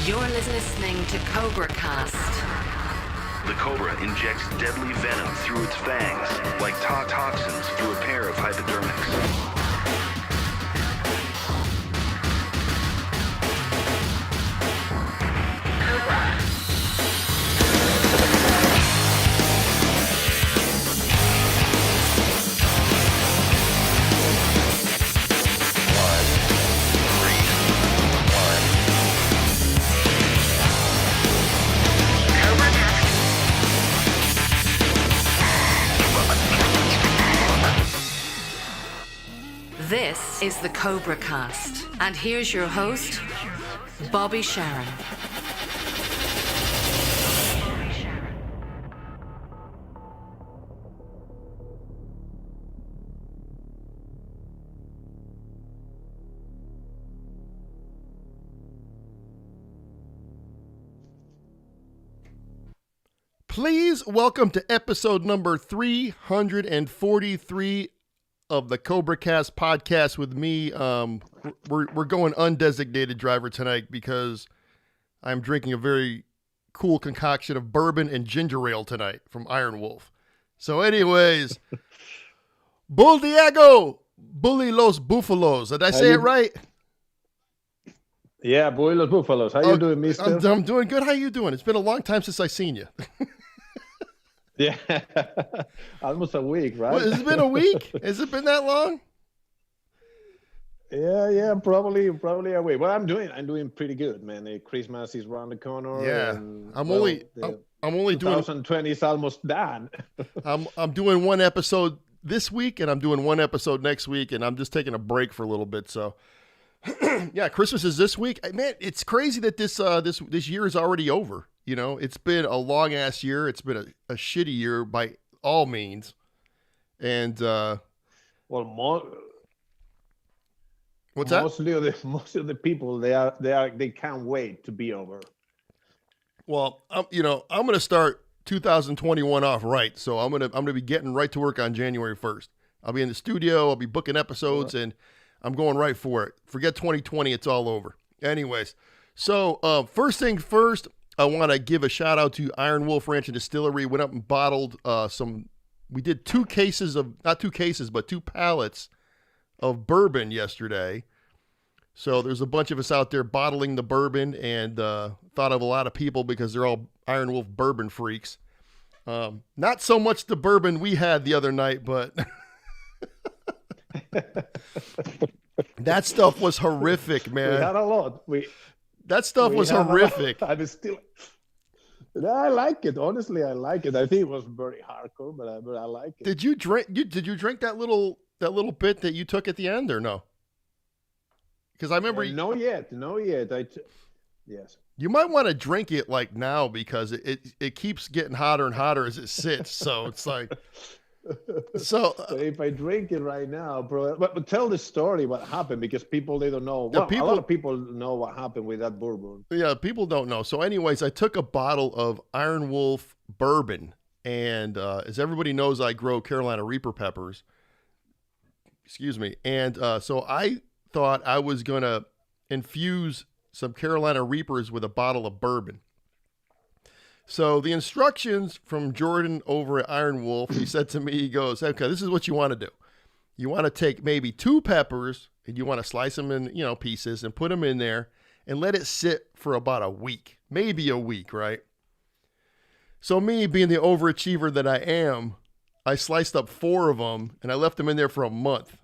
You're listening to CobraCast. The cobra injects deadly venom through its fangs, like toxins through a pair of hypodermics. This is the CobraCast, and here's your host, Bobby Sharron. Please welcome to episode number 343 of the CobraCast podcast with me. We're going undesignated driver tonight because I'm drinking a very cool concoction of bourbon and ginger ale tonight from Iron Wolf. So anyways, Bull Diego, Bully Los Bufalos. Did I say it right? Yeah, Bully Los Bufalos. How you doing, mister? I'm doing good. How you doing? It's been a long time since I seen you. Yeah, almost a week, right? What, has it been a week? Has it been that long? Yeah, probably a week. Well, I'm doing pretty good, man. Christmas is around the corner. Yeah, and, I'm only doing 2020 is almost done. I'm doing one episode this week, and I'm doing one episode next week, and I'm just taking a break for a little bit. So, yeah, Christmas is this week. Man, it's crazy that this year is already over. You know, it's been a long ass year. It's been a shitty year by all means. And well, what's that? Most of the people they can't wait to be over. Well, I'm going to start 2021 off right. So I'm going to be getting right to work on January 1st. I'll be in the studio, I'll be booking episodes, and I'm going right for it. Forget 2020, it's all over. Anyways, so first thing first, I want to give a shout out to Iron Wolf Ranch and Distillery. Went up and bottled we did two pallets of bourbon yesterday. So there's a bunch of us out there bottling the bourbon, and thought of a lot of people because they're all Iron Wolf bourbon freaks. Not so much the bourbon we had the other night, but that stuff was horrific, man. We had a lot. That stuff was horrific. I like it. Honestly, I like it. I think it was very hardcore, but I like it. Did you drink that little bit that you took at the end, or no? Because I remember. No yet. Yes. You might want to drink it like now because it keeps getting hotter and hotter as it sits. So it's like. So if I drink it right now, bro, but tell the story what happened, because people, they don't know. Well, a lot of people know what happened with that bourbon. Yeah, people don't know. So anyways, I took a bottle of Iron Wolf bourbon, and as everybody knows, I grow Carolina Reaper peppers. Excuse me. And so I thought I was going to infuse some Carolina Reapers with a bottle of bourbon. So the instructions from Jordan over at Iron Wolf, he said to me, he goes, okay, this is what you want to do. You want to take maybe 2 peppers, and you want to slice them in, pieces, and put them in there and let it sit for about a week, maybe a week, right? So me being the overachiever that I am, I sliced up 4 of them, and I left them in there for a month.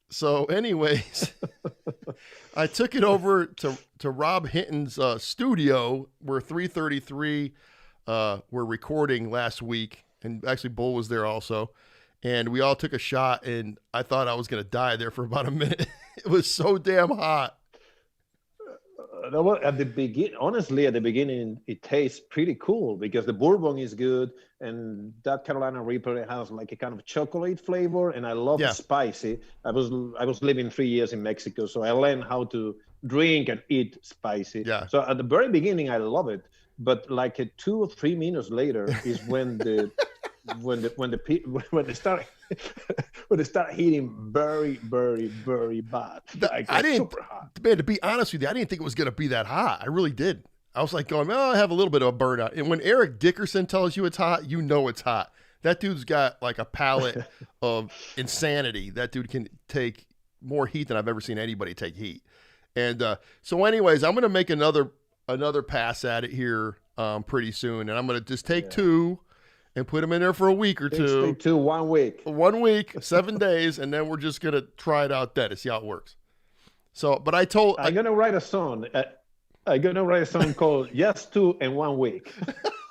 So anyways, I took it over to Rob Hinton's studio where 333 were recording last week. And actually Bull was there also. And we all took a shot, and I thought I was going to die there for about a minute. It was so damn hot. At the beginning, it tastes pretty cool because the bourbon is good, and that Carolina Reaper has like a kind of chocolate flavor, and I love spicy. I was living 3 years in Mexico, so I learned how to drink and eat spicy. Yeah. So at the very beginning, I love it, but like 2 or 3 minutes later is when the when they start But it started hitting very, very, very bad. Like, I didn't, super hot. man, to be honest with you, I didn't think it was going to be that hot. I really did. I was like going, oh, I have a little bit of a burnout. And when Eric Dickerson tells you it's hot, you know it's hot. That dude's got like a palate of insanity. That dude can take more heat than I've ever seen anybody take heat. And so anyways, I'm going to make another pass at it here pretty soon. And I'm going to just take 2 and put them in there for a week or two. Take 2, 1 week. 1 week, 7 days. And then we're just going to try it out then to see how it works. So, but I'm going to write a song. I'm going to write a song called Yes 2 and 1 week.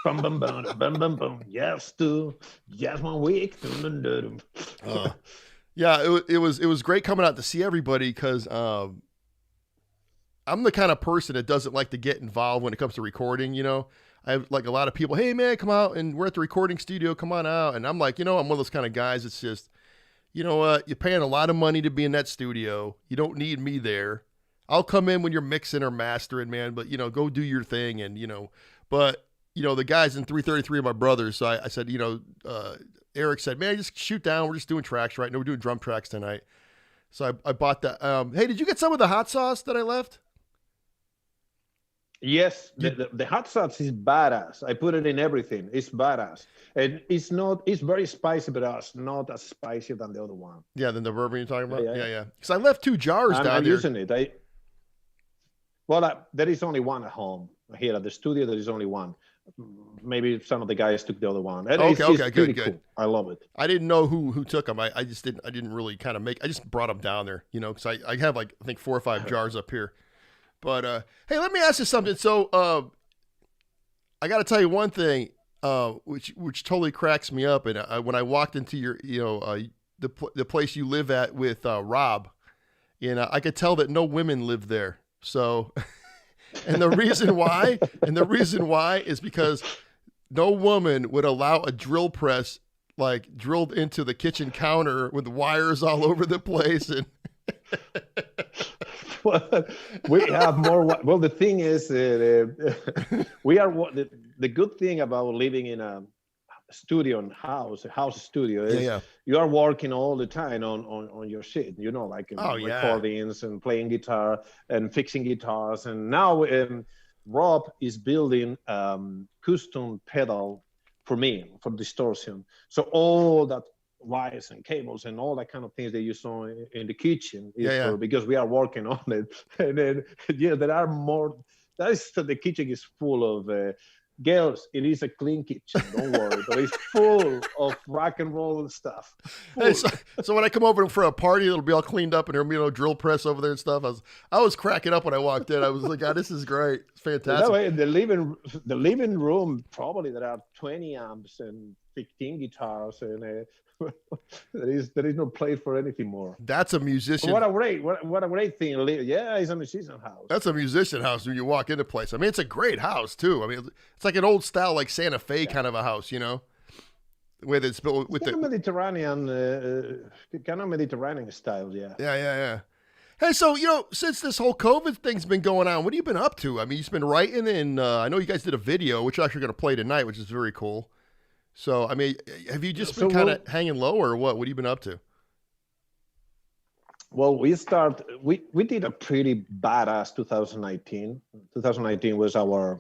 Bum, bum, bum, bum, bum, bum. Yes 2, yes 1 week. Yeah, it was great coming out to see everybody because I'm the kind of person that doesn't like to get involved when it comes to recording, you know. I have like a lot of people, hey man, come out and we're at the recording studio, come on out. And I'm like, I'm one of those kind of guys that's just, you know what, you're paying a lot of money to be in that studio. You don't need me there. I'll come in when you're mixing or mastering, man, but go do your thing. And, but the guys in 333 are my brothers. So I said, Eric said, man, just shoot down. We're just doing tracks right now. We're doing drum tracks tonight. So I bought that. Hey, did you get some of the hot sauce that I left? Yes, the hot sauce is badass. I put it in everything. It's badass. And it's very spicy, but it's not as spicy than the other one. Yeah, than the bourbon you're talking about? Yeah. Because I left 2 jars down there. I'm using it. There is only one at home. Here at the studio, there is only one. Maybe some of the guys took the other one. And okay, good. Cool. I love it. I didn't know who took them. I didn't really kind of I just brought them down there, because I have like, I think 4 or 5 jars up here. But, hey, let me ask you something. So, I got to tell you one thing, which totally cracks me up. And when I walked into your, the place you live at with Rob, I could tell that no women live there. So, and the reason why is because no woman would allow a drill press like drilled into the kitchen counter with wires all over the place. And we have more. Well, the thing is, we are the good thing about living in a studio and house studio is you are working all the time on your shit, like recordings and playing guitar and fixing guitars. And now Rob is building custom pedal for me for distortion. So all that wires and cables and all that kind of things that you saw in the kitchen is because we are working on it. And then there are more. The kitchen is full of girls. It is a clean kitchen, don't worry, but it's full of rock and roll and stuff. Hey, so when I come over for a party, it'll be all cleaned up and there'll be drill press over there and stuff. I was cracking up when I walked in. I was like, God, this is great. It's fantastic. That way, the living room, probably there are 20 amps and 15 guitars, and there is no place for anything more. That's a musician. What a great thing. Yeah, it's a musician house. That's a musician house when you walk into place. I mean, it's a great house too. I mean, it's like an old style, like Santa Fe kind of a house, the way that's built with the Mediterranean, kind of Mediterranean style. Yeah. Hey, so, since this whole COVID thing's been going on, what have you been up to? I mean, you've been writing, and I know you guys did a video, which you're actually going to play tonight, which is very cool. So, I mean, have you just been kind of hanging low, or what? What have you been up to? Well, we did a pretty badass 2019. 2019 was our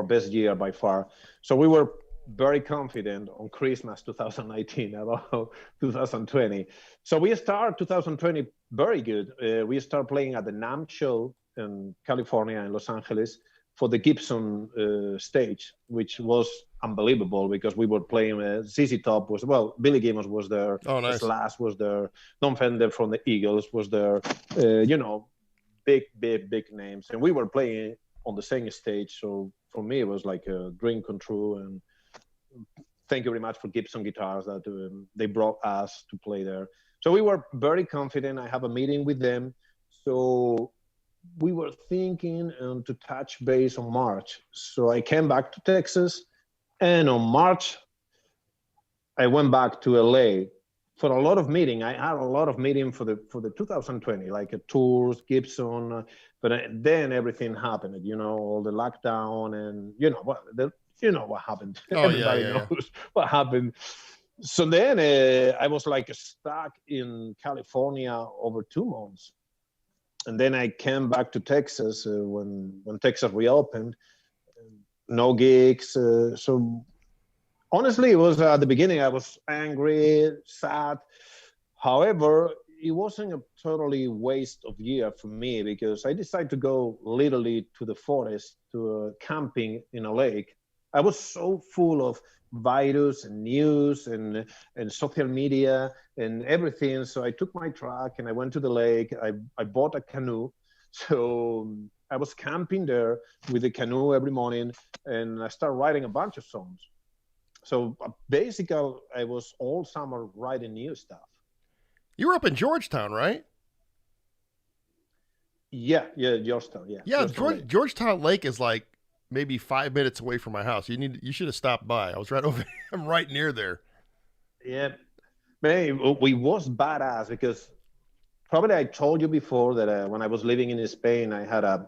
best year by far. So we were very confident on Christmas 2019 about 2020. So we started 2020 very good. We started playing at the NAMM show in California and Los Angeles for the Gibson stage, which was unbelievable because we were playing ZZ Top Billy Gibbons was there, Slash was there, Don Fender from the Eagles was there, big names, and we were playing on the same stage. So for me, it was like a dream come true, and thank you very much for Gibson Guitars that they brought us to play there. So we were very confident. I have a meeting with them. So we were thinking to touch base on March. So I came back to Texas, and on March, I went back to LA for a lot of meeting. I had a lot of meeting for the 2020, like tours, Gibson, but then everything happened. All the lockdown, and what happened. Everybody knows what happened. So then I was like stuck in California over 2 months. And then I came back to Texas when Texas reopened. No gigs. So honestly, it was at the beginning, I was angry, sad. However, it wasn't a totally waste of year for me because I decided to go literally to the forest, to camping in a lake. I was so full of virus and news and social media and everything. So I took my truck and I went to the lake. I bought a canoe. So I was camping there with the canoe every morning and I started writing a bunch of songs. So basically, I was all summer writing new stuff. You were up in Georgetown, right? Yeah, Georgetown, yeah. Yeah, Georgetown Georgetown Lake is like maybe 5 minutes away from my house. You should have stopped by. I was right over. I'm right near there. Yeah, man, we was badass because probably I told you before that when I was living in Spain, I had a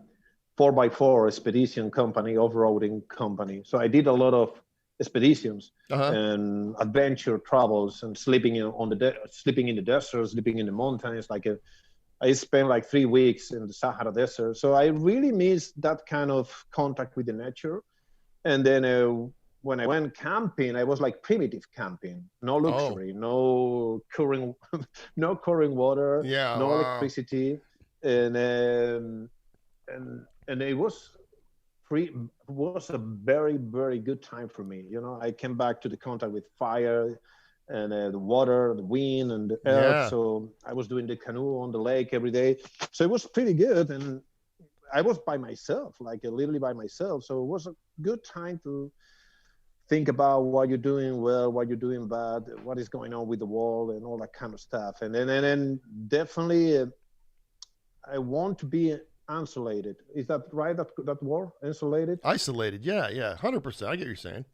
4x4 expedition company, off-roading company. So I did a lot of expeditions and adventure travels and sleeping sleeping in the desert, sleeping in the mountains. I spent like 3 weeks in the Sahara Desert. So I really miss that kind of contact with the nature. And then when I went camping, I was like primitive camping, no luxury, no current, no current water, no electricity, and it was a very, very good time for me. You know, I came back to the contact with fire and the water, the wind, and the earth. Yeah. So I was doing the canoe on the lake every day. So it was pretty good. And I was by myself, like literally by myself. So it was a good time to think about what you're doing well, what you're doing bad, what is going on with the world, and all that kind of stuff. And then definitely, I want to be insulated. Is that right? That word, insulated? Isolated, yeah, 100%. I get what you're saying.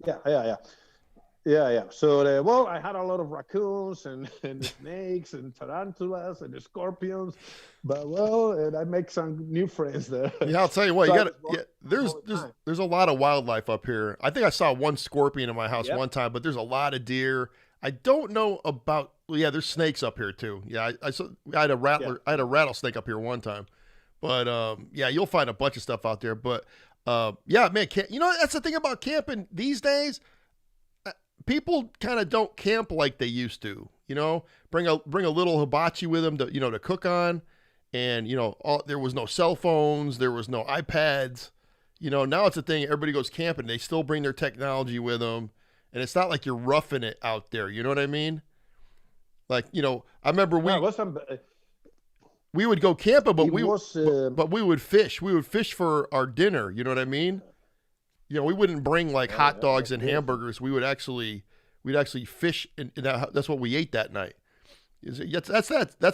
Yeah. So, well, I had a lot of raccoons and snakes and tarantulas and scorpions, but and I make some new friends there. Yeah, I'll tell you what, there's a lot of wildlife up here. I think I saw one scorpion in my house one time, but there's a lot of deer. I don't know about. There's snakes up here too. Yeah, I had a rattler. I had a rattlesnake up here one time, but you'll find a bunch of stuff out there. But man, that's the thing about camping these days. People kind of don't camp like they used to, bring a little hibachi with them to cook on. And, there was no cell phones. There was no iPads. Now it's a thing. Everybody goes camping. They still bring their technology with them. And it's not like you're roughing it out there. You know what I mean? Like, I remember we would go camping, but we would fish. We would fish for our dinner. You know what I mean? We wouldn't bring like hot dogs and hamburgers. We'd actually fish, and that's what we ate that night. That's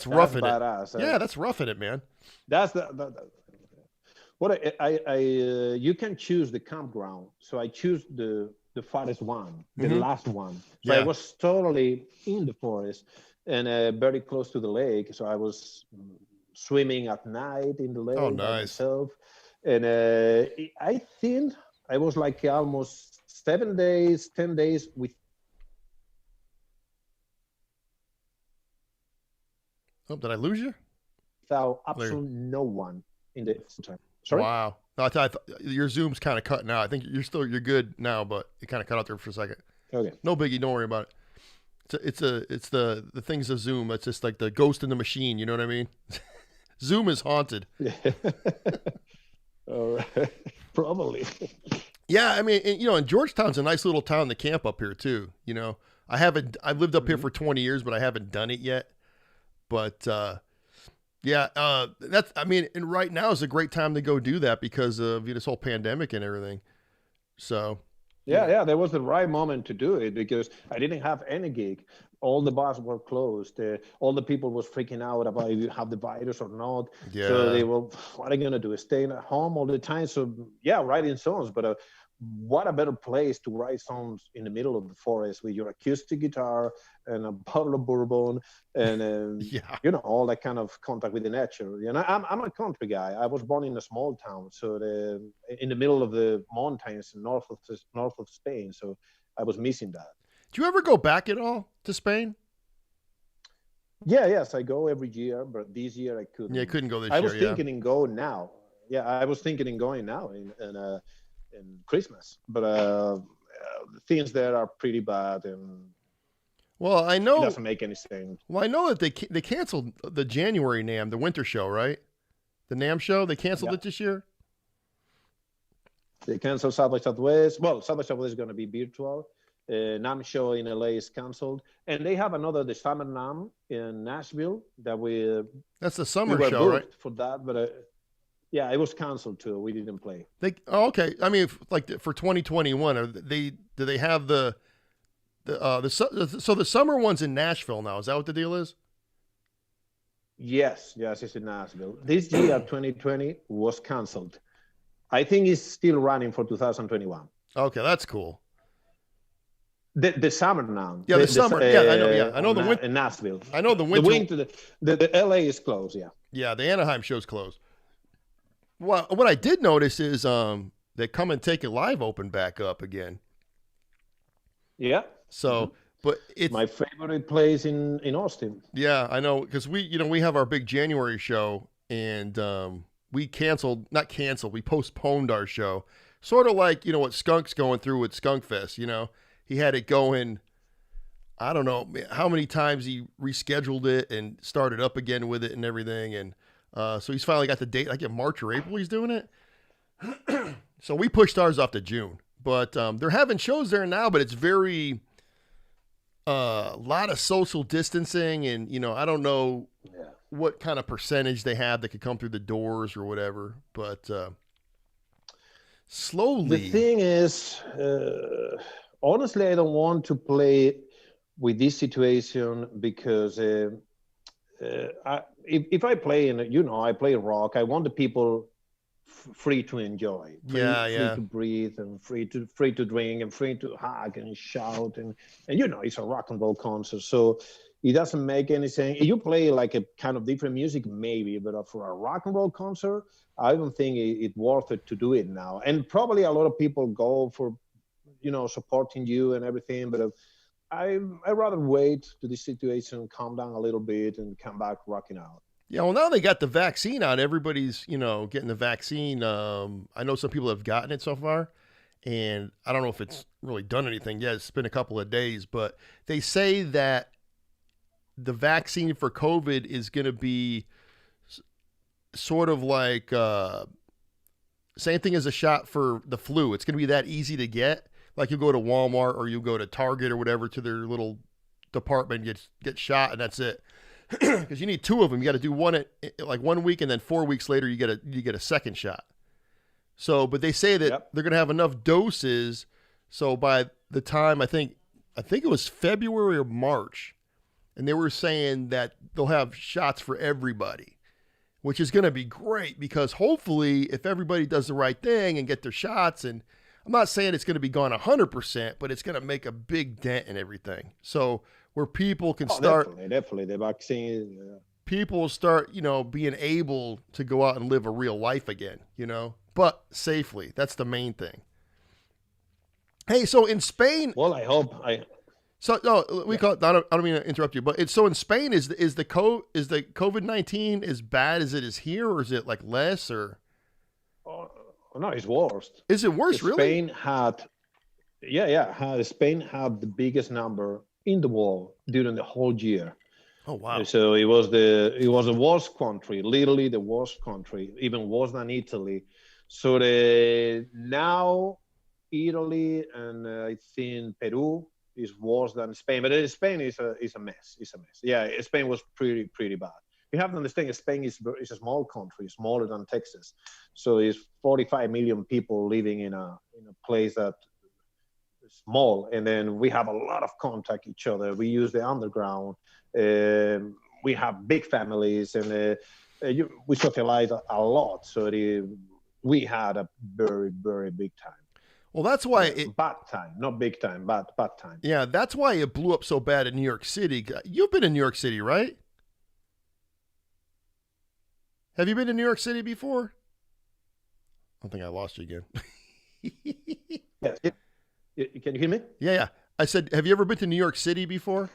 roughing it. Yeah, that's roughing it, man. That's what I you can choose the campground. So I choose the farthest one, the last one. So I was totally in the forest and very close to the lake. So I was swimming at night in the lake by myself, and I think I was like almost 7 days, 10 days with. Oh, did I lose you? Without absolutely no one in the time. Sorry? Wow. No, I thought your Zoom's kind of cutting out. I think you're good now, but it kind of cut out there for a second. Okay. No biggie. Don't worry about it. It's the things of Zoom. It's just like the ghost in the machine. You know what I mean? Zoom is haunted. Yeah. All right. Probably. Yeah, I mean, and Georgetown's a nice little town to camp up here too. I've lived up here for 20 years, but I haven't done it yet. But and right now is a great time to go do that because of this whole pandemic and everything. So yeah, there was the right moment to do it because I didn't have any gig. All the bars were closed. All the people was freaking out about if you have the virus or not. Yeah. So they were, what are you gonna do? Staying at home all the time? So writing songs, but what a better place to write songs in the middle of the forest with your acoustic guitar and a bottle of bourbon and all that kind of contact with the nature. I'm a country guy. I was born in a small town, so in the middle of the mountains north of Spain. So I was missing that. Do you ever go back at all to Spain? Yes, I go every year, but this year I couldn't. Yeah, couldn't go this I year. was thinking in going now. Yeah, I was thinking in going now in Christmas, but things there are pretty bad, and Well, I it know. doesn't make any sense. Well, I know that they canceled the January NAMM, the winter show, right? The NAMM show, they canceled it this year. They canceled South by Southwest. Well, South by Southwest is going to be virtual. NAMM show in LA is canceled, and they have another, the Summer NAMM in Nashville that that's the summer we were show, right? For that, but yeah, it was canceled too. We didn't play. Okay. I mean, like for 2021, do they have so the summer one's in Nashville now? Is that what the deal is? Yes, it's in Nashville. This year, 2020, was canceled. I think it's still running for 2021. Okay, that's cool. The summer now. Yeah, the summer. Yeah, I know. Yeah, I know the winter in Nashville. I know the winter. The LA is closed. Yeah. Yeah, the Anaheim show's closed. Well, what I did notice is they Come and Take It Live opened back up again. Yeah. So, but it's my favorite place in Austin. Yeah, I know, because we have our big January show, and we we postponed our show, sort of like what Skunk's going through with Skunk Fest. He had it going, I don't know how many times he rescheduled it and started up again with it and everything. And so he's finally got the date, like in March or April he's doing it. So we pushed ours off to June. But they're having shows there now, but it's very, a lot of social distancing. And, I don't know what kind of percentage they have that could come through the doors or whatever. But slowly. The thing is... honestly, I don't want to play with this situation because if I play I play rock, I want the people free to enjoy, free to breathe, and free to drink, and free to hug and shout, and it's a rock and roll concert, so it doesn't make any sense. If you play like a kind of different music, maybe, but for a rock and roll concert, I don't think it's worth it to do it now. And probably a lot of people go for supporting you and everything, but I'd rather wait to the situation, calm down a little bit, and come back rocking out. Yeah, well, now they got the vaccine out. Everybody's, getting the vaccine. I know some people have gotten it so far, and I don't know if it's really done anything yet. It's been a couple of days, but they say that the vaccine for COVID is going to be sort of like same thing as a shot for the flu. It's going to be that easy to get. Like you go to Walmart or you go to Target or whatever to their little department, get shot, and that's it. Because you need two of them. You got to do one at like 1 week, and then 4 weeks later you get a second shot. So, but they say that they're going to have enough doses. So by the time I think it was February or March, and they were saying that they'll have shots for everybody, which is going to be great because hopefully if everybody does the right thing and get their shots, and I'm not saying it's going to be gone 100%, but it's going to make a big dent in everything. So where people can start. Definitely. The vaccine. People will start, being able to go out and live a real life again, but safely. That's the main thing. Hey, so in Spain. Well, I hope So no, we call it. I don't mean to interrupt you, but it's so in Spain. Is the COVID-19 as bad as it is here, or is it like less, or? No, it's worse. Is it worse? Really? Spain had the biggest number in the world during the whole year. Oh wow! So it was the worst country, literally the worst country, even worse than Italy. So now Italy and I think Peru is worse than Spain, but Spain is a mess. It's a mess. Yeah, Spain was pretty bad. You have to understand, Spain is a small country, smaller than Texas, so it's 45 million people living in a place that is small, and then we have a lot of contact each other. We use the underground. We have big families, and we socialize a lot. So we had a very, very big time. Well, that's why bad time, not big time, bad time. Yeah, that's why it blew up so bad in New York City. You've been in New York City, right? Have you been to New York City before? I think I lost you again. Yes. Can you hear me? Yeah. I said, have you ever been to New York City before?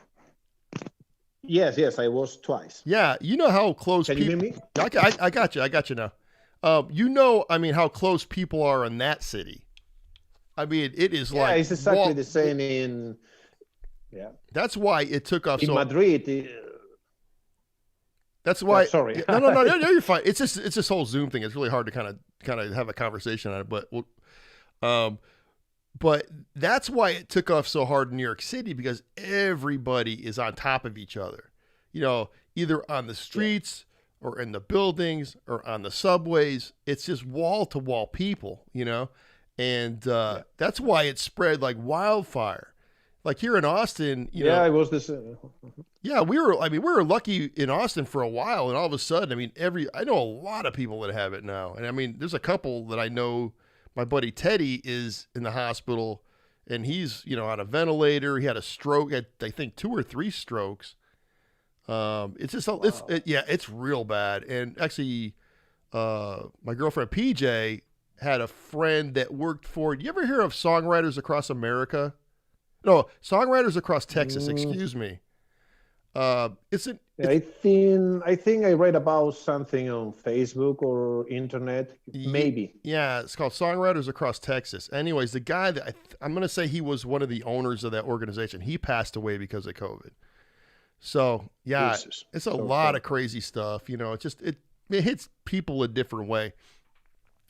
Yes, I was twice. Yeah, you know how close. Can you hear me? I got you. I got you now. I mean, how close people are in that city. I mean, it is like. Yeah, it's exactly the same in. Yeah. That's why it took off in so. Madrid. That's why. Yeah, sorry. No, you're fine. It's this whole Zoom thing. It's really hard to kind of have a conversation on it, but that's why it took off so hard in New York City, because everybody is on top of each other. You know, either on the streets or in the buildings or on the subways. It's just wall to wall people, you know, and that's why it spread like wildfire. Like here in Austin, you know. Yeah, it was this. Yeah, we were lucky in Austin for a while, and all of a sudden, I mean, I know a lot of people that have it now, and I mean, there's a couple that I know. My buddy Teddy is in the hospital, and he's, you know, on a ventilator. He had a stroke. I think 2 or 3 strokes. It's just, it's real bad. And actually, my girlfriend PJ had a friend that worked for. Do you ever hear of Songwriters Across America? No, Songwriters Across Texas. Excuse me. I think I read about something on Facebook or internet, maybe. Yeah, it's called Songwriters Across Texas. Anyways, the guy that I'm going to say he was one of the owners of that organization. He passed away because of COVID. So yeah, Jesus. It's a lot of crazy stuff. You know, it hits people a different way.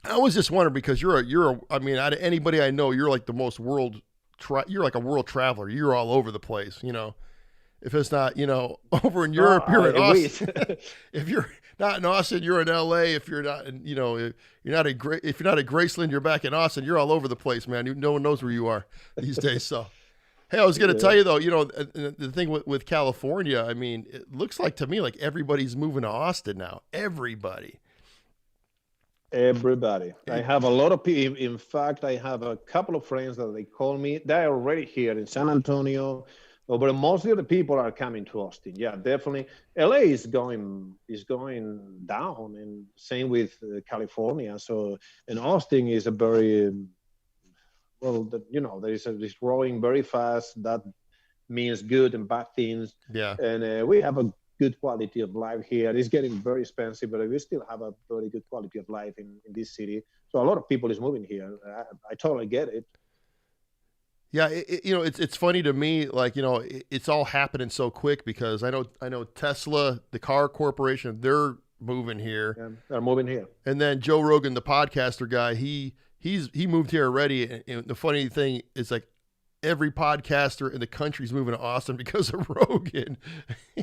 I was just wondering, because out of anybody I know, you're like the most you're like a world traveler. You're all over the place, you know. If it's not, you know, over in Europe, you're in Austin. If you're not in Austin, you're in LA. If you're not in, you know, if you're not at Graceland, you're back in Austin. You're all over the place, man. No one knows where you are these days. So, hey, I was going to tell you though, you know, the thing with California, I mean, it looks like to me like everybody's moving to Austin now. Everybody. I have a lot of people. In fact, I have a couple of friends that they call me. They're already here in San Antonio. But mostly of the people are coming to Austin. Yeah, definitely. LA is going down, and same with California. So, and Austin is a very it's growing very fast. That means good and bad things. Yeah. And we have a good quality of life here. It's getting very expensive, but we still have a very good quality of life in this city. So a lot of people is moving here. I totally get it. Yeah, it's funny to me, like, you know, it's all happening so quick, because I know Tesla, the car corporation, they're moving here. Yeah, they're moving here. And then Joe Rogan, the podcaster guy, he moved here already. And the funny thing is, like, every podcaster in the country is moving to Austin because of Rogan.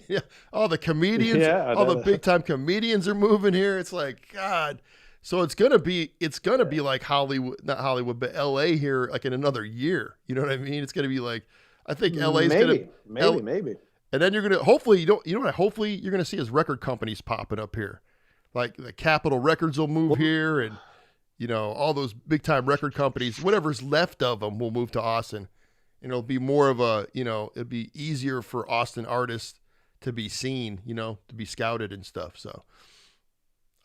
Yeah, all the comedians, all the big time comedians are moving here. It's like, God. So it's gonna be like Hollywood, not Hollywood, but LA here, like in another year. You know what I mean? It's gonna be like, I think LA's maybe. And then you're gonna hopefully you're gonna see as record companies popping up here, like the Capitol Records will move here, and you know, all those big time record companies, whatever's left of them, will move to Austin, and it'll be more of a, you know, it'll be easier for Austin artists to be seen, you know, to be scouted and stuff. So.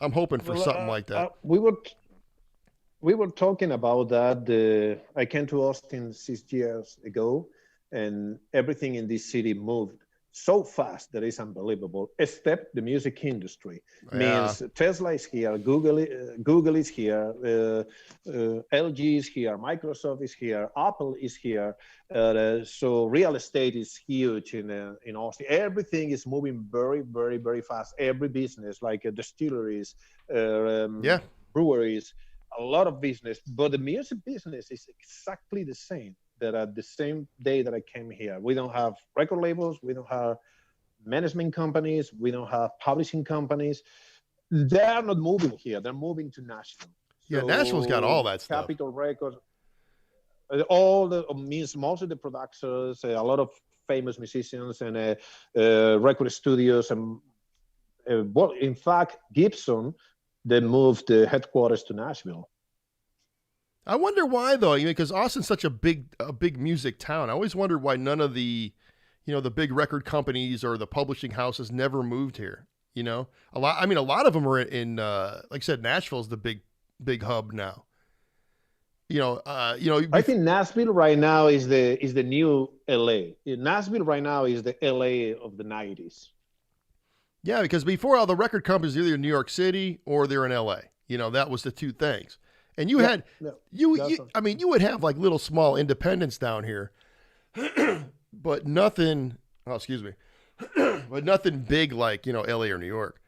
I'm hoping for something like that. We were talking about that. I came to Austin 6 years ago, and everything in this city moved so fast that it's unbelievable, except the music industry. Means Tesla is here, Google is here, LG is here, Microsoft is here, Apple is here. So real estate is huge in Austin. Everything is moving very, very, very fast. Every business, like distilleries, breweries, a lot of business. But the music business is exactly the same. That at the same day that I came here, we don't have record labels, we don't have management companies, we don't have publishing companies. They're not moving here; they're moving to Nashville. Yeah, Nashville's got all that stuff. Capitol Records, most of the producers, a lot of famous musicians, and record studios, and in fact, Gibson, they moved the headquarters to Nashville. I wonder why, though, because Austin's such a big music town. I always wondered why none of the, you know, the big record companies or the publishing houses never moved here. You know, a lot of them are in, like I said, Nashville's the big hub now. I think Nashville right now is the new LA. Nashville right now is the LA of the 90s. Yeah, because before all the record companies either in New York City or they're in LA. That was the two things. And you would have like little small independents down here, but nothing. Oh, excuse me, but nothing big like LA or New York.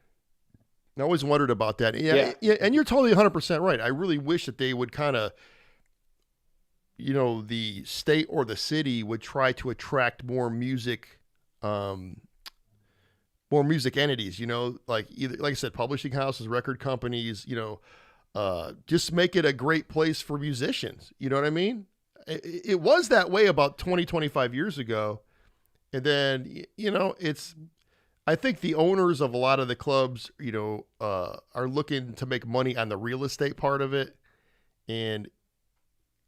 I always wondered about that. Yeah, and you're totally 100% right. I really wish that they would kind of, the state or the city would try to attract more music entities, like I said, publishing houses, record companies, just make it a great place for musicians. You know what I mean? It was that way about 20, 25 years ago. And then, I think the owners of a lot of the clubs, are looking to make money on the real estate part of it and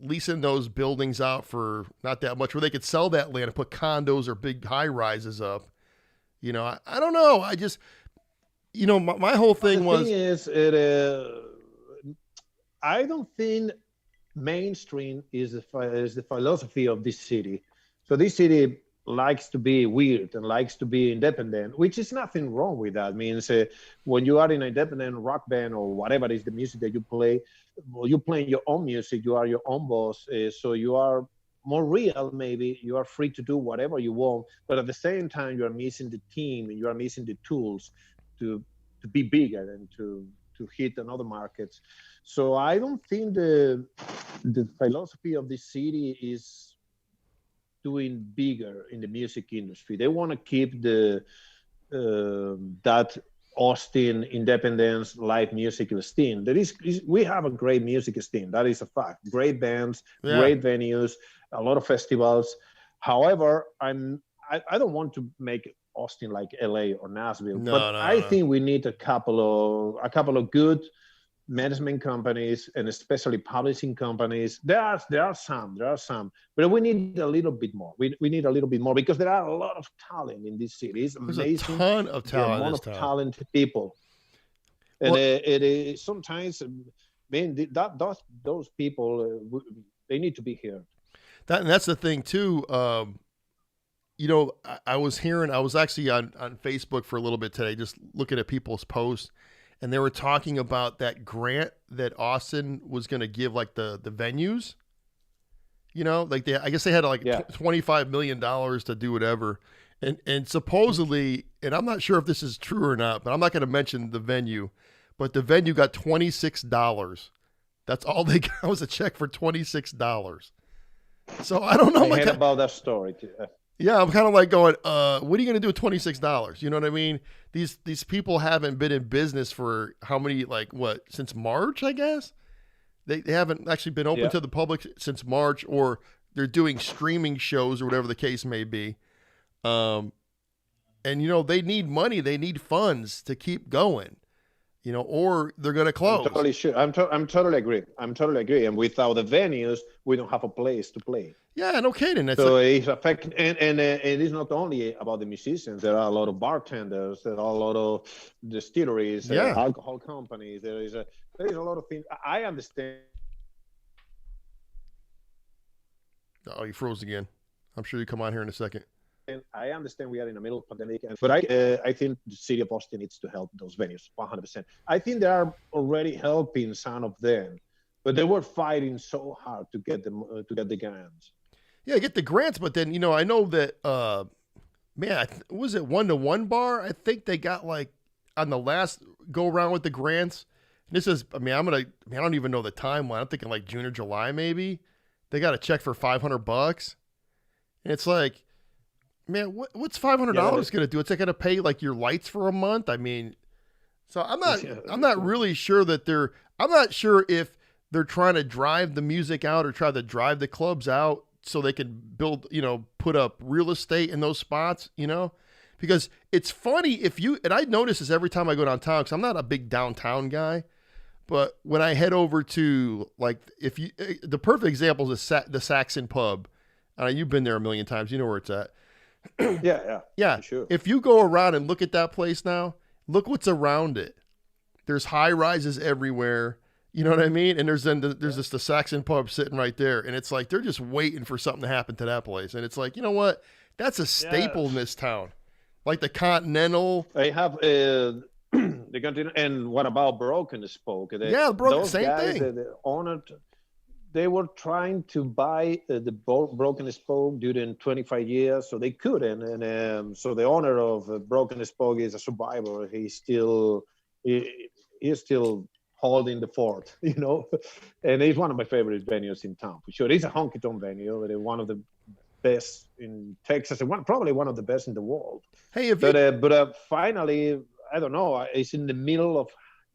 leasing those buildings out for not that much, where they could sell that land and put condos or big high rises up. I don't know. I just, my whole thing was. I don't think mainstream is the philosophy of this city. So this city likes to be weird and likes to be independent, which is nothing wrong with that. It means when you are in an independent rock band or whatever is the music that you play, well, you're playing your own music, you are your own boss, so you are more real. Maybe you are free to do whatever you want, but at the same time you are missing the team and you are missing the tools to be bigger and to hit another markets. So I don't think the philosophy of this city is doing bigger in the music industry. They want to keep that Austin independence live music scene. We have a great music scene. That is a fact. Great bands, great venues, a lot of festivals. However, I don't want to make Austin like LA or Nashville, I think we need a couple of good management companies and especially publishing companies. There are some, but we need a little bit more. We need a little bit more because there are a lot of talent in this city. It's amazing. A ton of talent. The amount of talented people, and it is sometimes. Those people they need to be here. And that's the thing too. I was actually on Facebook for a little bit today, just looking at people's posts, and they were talking about that grant that Austin was going to give, like the venues, I guess they had like $25 million to do whatever. And supposedly, and I'm not sure if this is true or not, but I'm not going to mention the venue, but the venue got $26. That's all they got, was a check for $26. So I don't know. I heard about that story too. Yeah, I'm kind of like going, what are you going to do with $26? You know what I mean? These people haven't been in business for how many, since March, I guess? They haven't actually been open to the public since March, or they're doing streaming shows or whatever the case may be. And, they need money. They need funds to keep going, or they're going to close. I'm totally sure. I'm totally agree. And without the venues, we don't have a place to play. Yeah, no kidding. It's affecting, and it is not only about the musicians. There are a lot of bartenders. There are a lot of distilleries, alcohol companies. There is a lot of things. I understand. Oh, you froze again. I'm sure you come on here in a second. And I understand we are in the middle of pandemic, but I think the city of Austin needs to help those venues 100%. I think they are already helping some of them, but they were fighting so hard to get them to get the grants. Yeah, get the grants, but then I know that was it 1-to-1 bar? I think they got on the last go around with the grants. This is, I don't even know the timeline. I'm thinking June or July maybe. They got a check for $500, and it's like, man, what's $500 going to do? It's going to pay your lights for a month. So I'm not really sure that I'm not sure if they're trying to drive the music out or try to drive the clubs out so they can build, put up real estate in those spots, because it's funny and I notice this every time I go downtown, because I'm not a big downtown guy, but when I head over to the perfect example is the Saxon Pub. You've been there a million times. You know where it's at. Yeah. Sure. If you go around and look at that place now, look what's around it. There's high rises everywhere. You know what I mean? And there's the Saxon pub sitting right there, and it's like they're just waiting for something to happen to that place. And it's like, you know what? That's a staple in this town. Like the Continental. I have the Continental, and what about Broken Spoke? Broken, same guys, thing. The owner, they were trying to buy the Broken Spoke during 25 years, so they couldn't. And so the owner of Broken Spoke is a survivor. He's still holding the fort, you know. And it's one of my favorite venues in town, for sure. It's a honky-tonk venue, but it's one of the best in Texas, and probably one of the best in the world. Hey, but finally, I don't know. It's in the middle of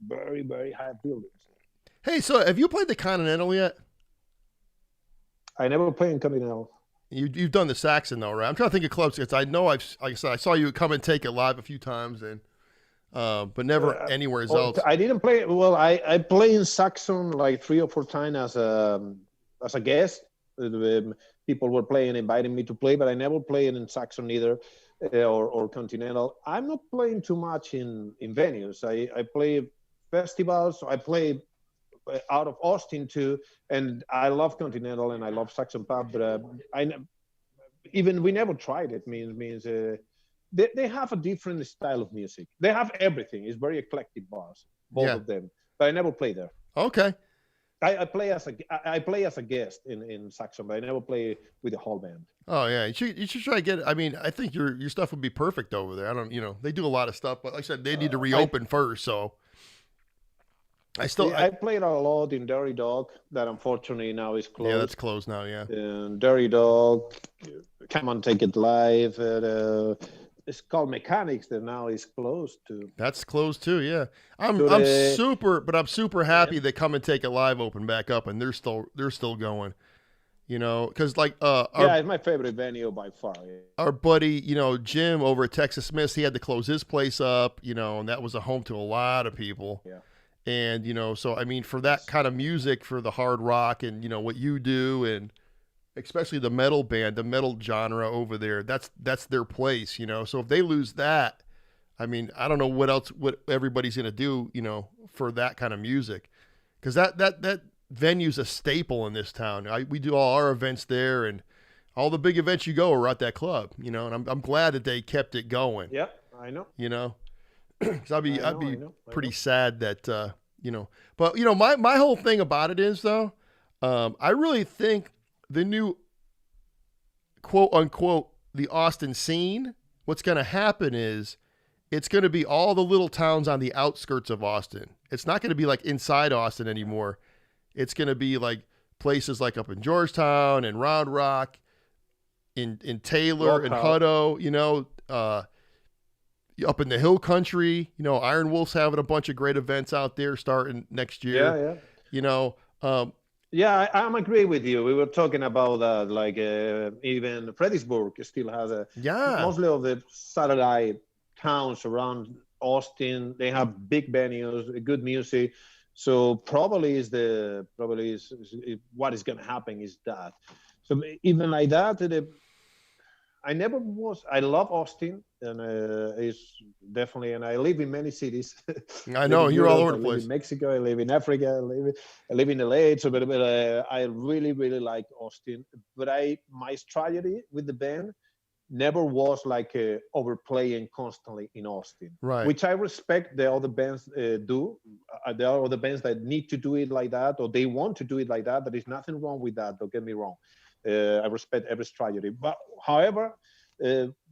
very, very high buildings. Hey, so have you played the Continental yet? I never played in Continental. You've done the Saxon though, right? I'm trying to think of clubs because I know like I said, I saw you come and take it live a few times, and but never anywhere else. I didn't play. Well, I play in Saxon like 3 or 4 times as a guest. People were playing, inviting me to play, but I never played in Saxon either, or Continental. I'm not playing too much in venues. I play festivals. I play out of Austin too, and I love Continental and I love Saxon Pub, but we never tried it. Means they have a different style of music. They have everything. It's very eclectic bars, both of them. But I never play there. Okay. I play as a guest in Saxon, but I never play with the whole band. Oh yeah, you should try to get it. I mean, I think your stuff would be perfect over there. They do a lot of stuff, but like I said, they need to reopen first. So I played a lot in Dirty Dog, that unfortunately now is closed. Yeah, that's closed now. Yeah. And Dirty Dog, Come on, Take It Live. It's called Mechanics that now is closed too. That's closed too. Yeah, I'm super happy they Come and Take It Live open back up, and they're still going. Because it's my favorite venue by far. Yeah. Our buddy, Jim over at Texas Smiths, he had to close his place up, and that was a home to a lot of people. Yeah. And so I mean, for that kind of music, for the hard rock, and what you do, and especially the metal band, the metal genre over there, that's their place, So if they lose that, I mean, I don't know what everybody's gonna do, for that kind of music, because that venue's a staple in this town. We do all our events there, and all the big events you go are at that club, and I'm glad that they kept it going. Yeah, I know. Because I'd be pretty sad that but my whole thing about it is though, I really think the new quote unquote the Austin scene, what's going to happen is it's going to be all the little towns on the outskirts of Austin. It's not going to be like inside Austin anymore. It's going to be like places like up in Georgetown and Round Rock, in Taylor and Hutto, up in the hill country, Iron Wolf's having a bunch of great events out there starting next year. Yeah. I'm agree with you. We were talking about that, even Fredericksburg still has mostly of the satellite towns around Austin. They have big venues, good music. So probably what is going to happen is that. So even like that, I love Austin, and it's definitely, and I live in many cities. I know, you're all over the place. I live in Mexico, I live in Africa, I live in LA, so but I really, really like Austin. But my strategy with the band never was overplaying constantly in Austin, right? Which I respect the other bands do. There are other bands that need to do it like that, or they want to do it like that. There is nothing wrong with that, don't get me wrong. I respect every strategy, but however,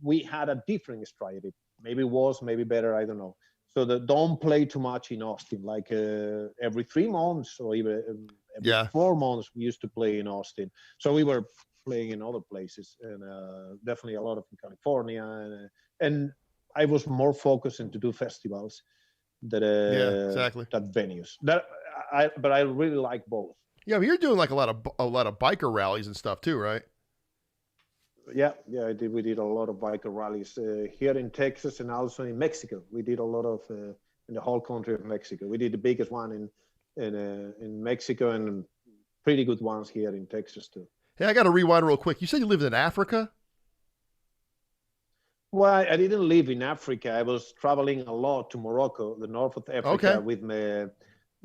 we had a different strategy. Maybe worse, maybe better, I don't know. So don't play too much in Austin. Every 3 months or even every 4 months, we used to play in Austin. So we were playing in other places, and definitely a lot of in California. And I was more focused to do festivals than venues. But I really like both. Yeah, but you're doing a lot of biker rallies and stuff too, right? Yeah, I did. We did a lot of biker rallies here in Texas and also in Mexico. We did a lot of in the whole country of Mexico. We did the biggest one in Mexico, and pretty good ones here in Texas too. Hey, I got to rewind real quick. You said you lived in Africa? Well, I didn't live in Africa. I was traveling a lot to Morocco, the north of Africa, with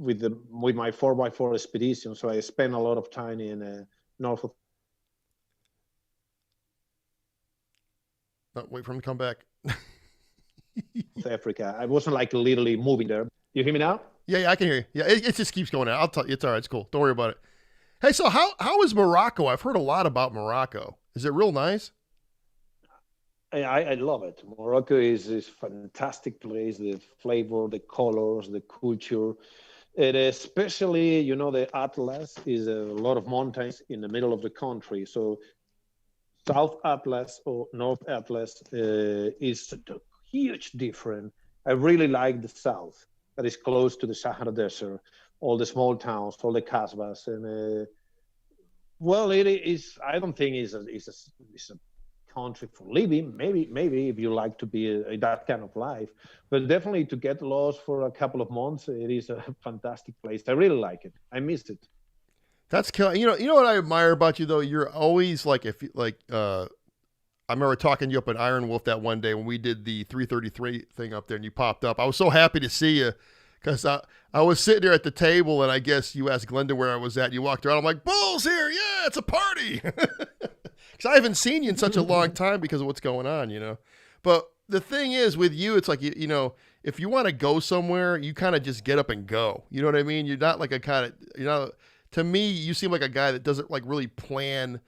with my 4x4 expedition. So I spent a lot of time in north of. Oh, wait for him to come back. Africa. I wasn't like literally moving there. You hear me now? Yeah, I can hear you. Yeah, it just keeps going out. I'll tell you. It's all right. It's cool. Don't worry about it. Hey, so how is Morocco? I've heard a lot about Morocco. Is it real nice? I love it. Morocco is a fantastic place. The flavor, the colors, the culture. It especially, you know, the Atlas is a lot of mountains in the middle of the country. So South Atlas or North Atlas is a huge difference. I really like the South, that is close to the Sahara Desert, all the small towns, all the kasbahs, and well, it is. I don't think it's a country for living. Maybe if you like to be that kind of life, but definitely to get lost for a couple of months, it is a fantastic place. I really like it. I missed it. That's cool. You know what I admire about you though. You're always like I remember talking to you up at Iron Wolf that one day when we did the 333 thing up there, and you popped up. I was so happy to see you because I was sitting there at the table, and I guess you asked Glenda where I was at. And you walked around. I'm like, Bull's here. Yeah, it's a party. Because I haven't seen you in such a long time because of what's going on, you know. But the thing is with you, it's like, you know, if you want to go somewhere, you kind of just get up and go. You know what I mean? You're not like a kind of, you know, to me, you seem like a guy that doesn't like really plan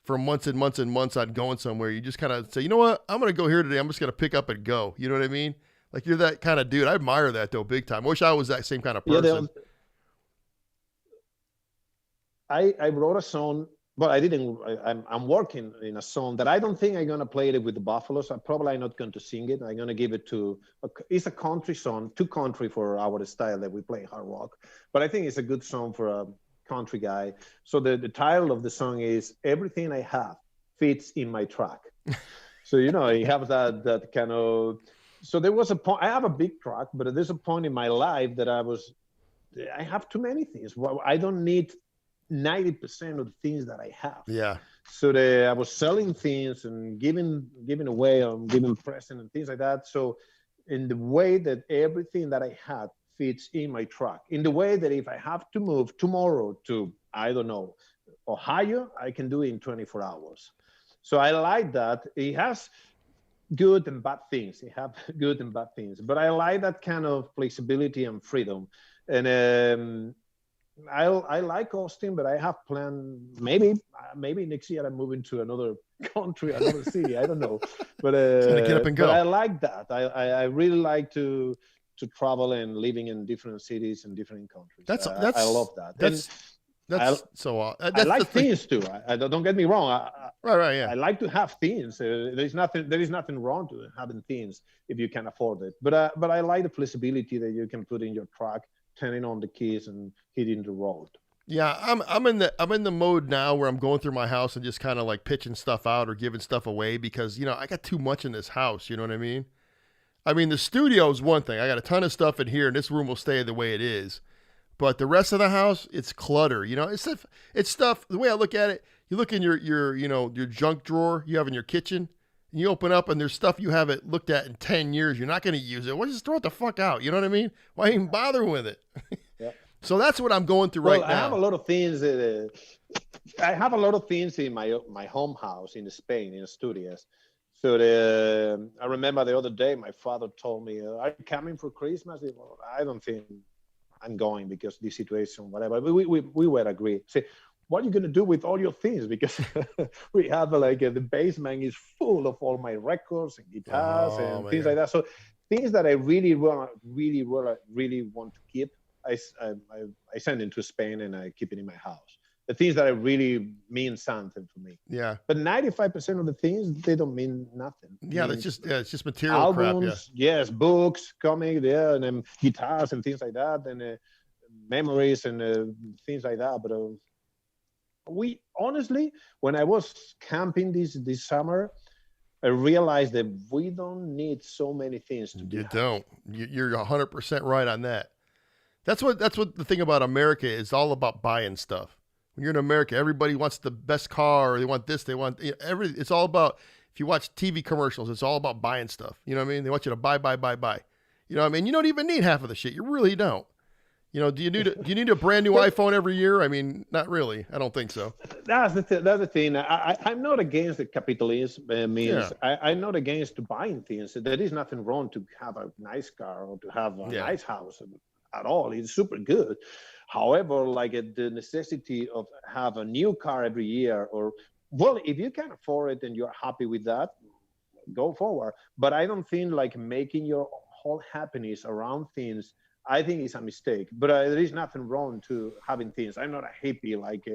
for months and months and months on going somewhere. You just kind of say, you know what, I'm going to go here today. I'm just going to pick up and go. You know what I mean? Like you're that kind of dude. I admire that though, big time. I wish I was that same kind of person. Yeah, I wrote a song, but I didn't. I'm working in a song that I don't think I'm going to play it with the Bufalos. I'm probably not going to sing it. I'm going to give it to, it's a country song, too country for our style that we play hard rock. But I think it's a good song for a country guy. So the title of the song is Everything I Have Fits in My Truck. So, you know, you have that kind of, so there was a point, I have a big truck, but there's a point in my life that I have too many things. Well, I don't need 90% of the things that I have. Yeah. So I was selling things and giving away or giving presents and things like that. So in the way that everything that I had fits in my truck, in the way that if I have to move tomorrow to, I don't know, Ohio, I can do it in 24 hours. So I like that. It has good and bad things. It has good and bad things. But I like that kind of flexibility and freedom. And I like Austin, but I have planned maybe next year I'm moving to another country, another city. I don't know. But get up and go. But I like that. I really like to travel and living in different cities and different countries. I love that. I like things too. I don't get me wrong. Right, yeah. I like to have things. There is nothing wrong to having things if you can afford it. But I like the flexibility that you can put in your truck, turning on the keys and hitting the road. Yeah, I'm in the mode now where I'm going through my house and just kind of like pitching stuff out or giving stuff away because, you know, I got too much in this house. You know what I mean? I mean, the studio is one thing. I got a ton of stuff in here, and this room will stay the way it is. But the rest of the house, it's clutter. You know, it's stuff. The way I look at it, you look in your junk drawer you have in your kitchen, and you open up, and there's stuff you haven't looked at in 10 years. You're not going to use it. Well, just throw it the fuck out. You know what I mean? Why even bother with it? Yeah. So that's what I'm going through right now. I have a lot of things. I have a lot of things in my home house in Spain, in Asturias. So I remember the other day, my father told me, "Are you coming for Christmas?" Well, I don't think I'm going because this situation, whatever. We were agreed. Say, what are you going to do with all your things? Because we have the basement is full of all my records and guitars and things like that. So things that I really want to keep, I send into Spain and I keep it in my house. The things that really mean something to me. Yeah. But 95% of the things, they don't mean nothing. Yeah, it's just material albums, crap. Yeah. Yes, books, comics, and then guitars and things like that, and memories and things like that. But we honestly, when I was camping this summer, I realized that we don't need so many things to do. You don't. You're 100% right on that. That's what the thing about America is all about buying stuff. When you're in America, everybody wants the best car, or they want this, they want everything. It's all about, if you watch TV commercials, it's all about buying stuff. You know what I mean? They want you to buy. You know what I mean? You don't even need half of the shit. You really don't. You know, do you need a brand new iPhone every year? I mean, not really. I don't think so. That's the thing. I'm not against the capitalism. Means I'm not against buying things. There is nothing wrong to have a nice car or to have a nice house at all. It's super good. However, like the necessity of have a new car every year, or well, if you can afford it and you're happy with that, go forward. But I don't think like making your whole happiness around things, I think it's a mistake. But there is nothing wrong to having things. I'm not a hippie, like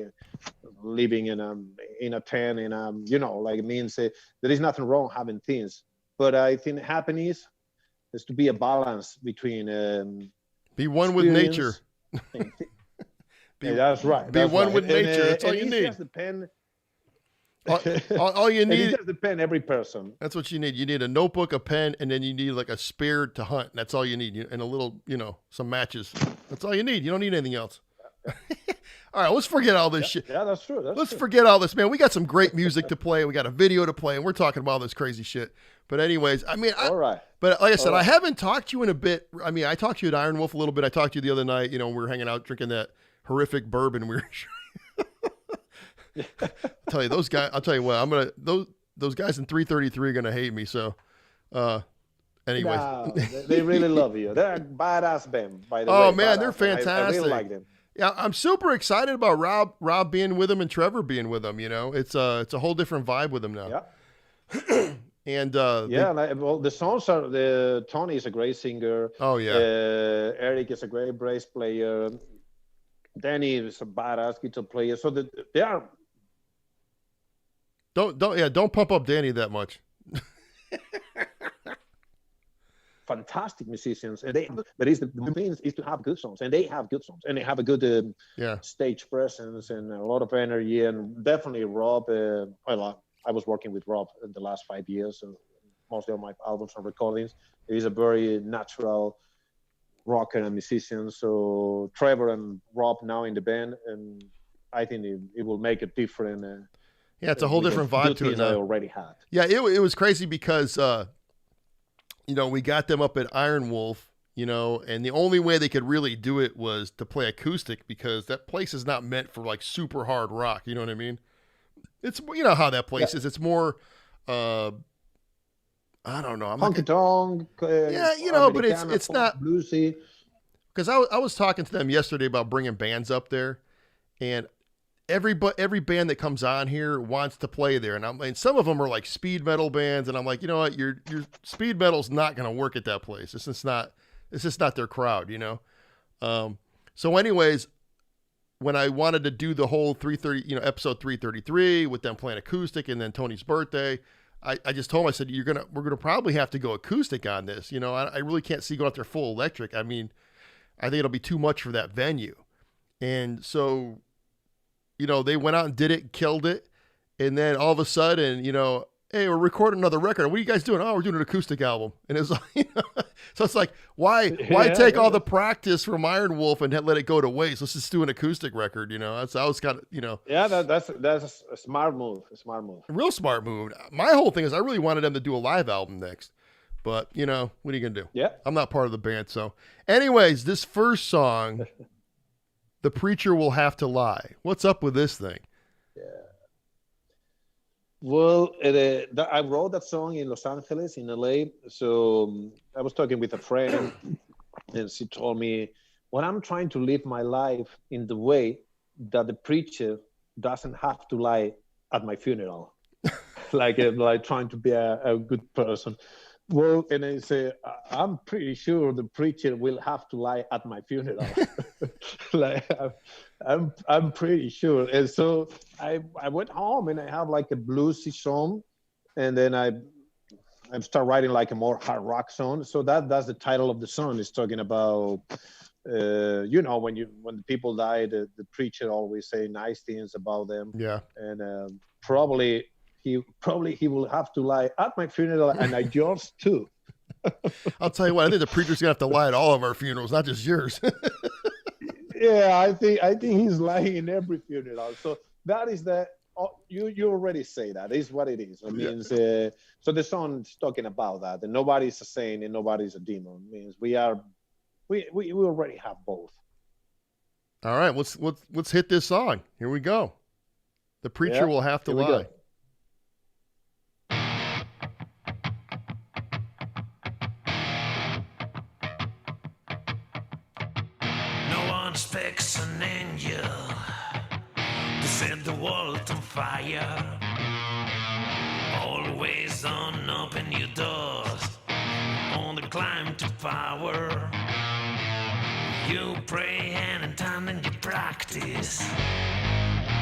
living in a tent, and you know, like it means there is nothing wrong having things. But I think happiness is to be a balance between be one with nature. That's right. Be one with nature. That's all you need. Just depend. All you need. It just depends every person. That's what you need. You need a notebook, a pen, and then you need like a spear to hunt. That's all you need. And a little, some matches. That's all you need. You don't need anything else. All right, let's forget all this shit. Yeah, that's true. Let's forget all this, man. We got some great music to play. We got a video to play, and we're talking about all this crazy shit. But anyways, I mean, all right. But like I said, I haven't talked to you in a bit. I mean, I talked to you at Iron Wolf a little bit. I talked to you the other night. We were hanging out drinking that horrific bourbon. We were. I'll tell you, those guys. I'll tell you what. Those guys in 333 are gonna hate me. So, anyways, no, they really love you. They're a badass band, by the way. Oh man, they're fantastic. I really like them. Yeah, I'm super excited about Rob being with them and Trevor being with them. It's a whole different vibe with them now. Yeah. And the songs are Tony is a great singer. Oh yeah. Eric is a great bass player. Danny is a badass guitar player. So they are. Don't pump up Danny that much. Fantastic musicians, and the thing is to have good songs, and they have good songs, and they have a good stage presence and a lot of energy, and definitely Rob. I was working with Rob in the last 5 years, so mostly on my albums and recordings. He's a very natural rocker and musician. So Trevor and Rob now in the band, and I think it will make a different. It's a whole different vibe to it now. I already had. Yeah, it was crazy because. We got them up at Iron Wolf, and the only way they could really do it was to play acoustic because that place is not meant for like super hard rock. You know what I mean? It's, how that place is. It's more, I don't know. Honky tonk. But it's not bluesy. Because I was talking to them yesterday about bringing bands up there, and every band that comes on here wants to play there, and some of them are like speed metal bands, and I'm like, you know what, your speed metal's not going to work at that place. It's just not their crowd, So, anyways, when I wanted to do the whole 330, episode 333 with them playing acoustic, and then Tony's birthday, I just told him, I said, we're gonna probably have to go acoustic on this. I really can't see going out there full electric. I mean, I think it'll be too much for that venue, and so. They went out and did it, killed it. And then all of a sudden, hey, we're recording another record. What are you guys doing? Oh, we're doing an acoustic album. And it's like, so it's like, why take all the practice from Iron Wolf and let it go to waste? Let's just do an acoustic record. I was kind of, Yeah, that's a smart move. A real smart move. My whole thing is I really wanted them to do a live album next. But, what are you going to do? Yeah. I'm not part of the band. So anyways, this first song... The Preacher Will Have to Lie. What's up with this thing? Yeah. Well, I wrote that song in Los Angeles, in LA. So I was talking with a friend, and she told me, well, I'm trying to live my life in the way that the preacher doesn't have to lie at my funeral. like trying to be a good person. Well, and I say, I'm pretty sure the preacher will have to lie at my funeral. I'm pretty sure. And so I went home and I have like a bluesy song, and then I start writing like a more hard rock song. So that's the title of the song. It's talking about, when the people die, the preacher always say nice things about them. Yeah. And probably he will have to lie at my funeral and at yours too. I'll tell you what, I think the preacher's gonna have to lie at all of our funerals, not just yours. Yeah, I think he's lying in every funeral. So that is you already say that is what it is. It means so the song is talking about that, and nobody's a saint and nobody's a demon. It means we already have both. All right, let's hit this song. Here we go. The preacher will have to lie. No one expects an angel to set the world on fire. Always on open your doors, on the climb to power. You pray and in time and you practice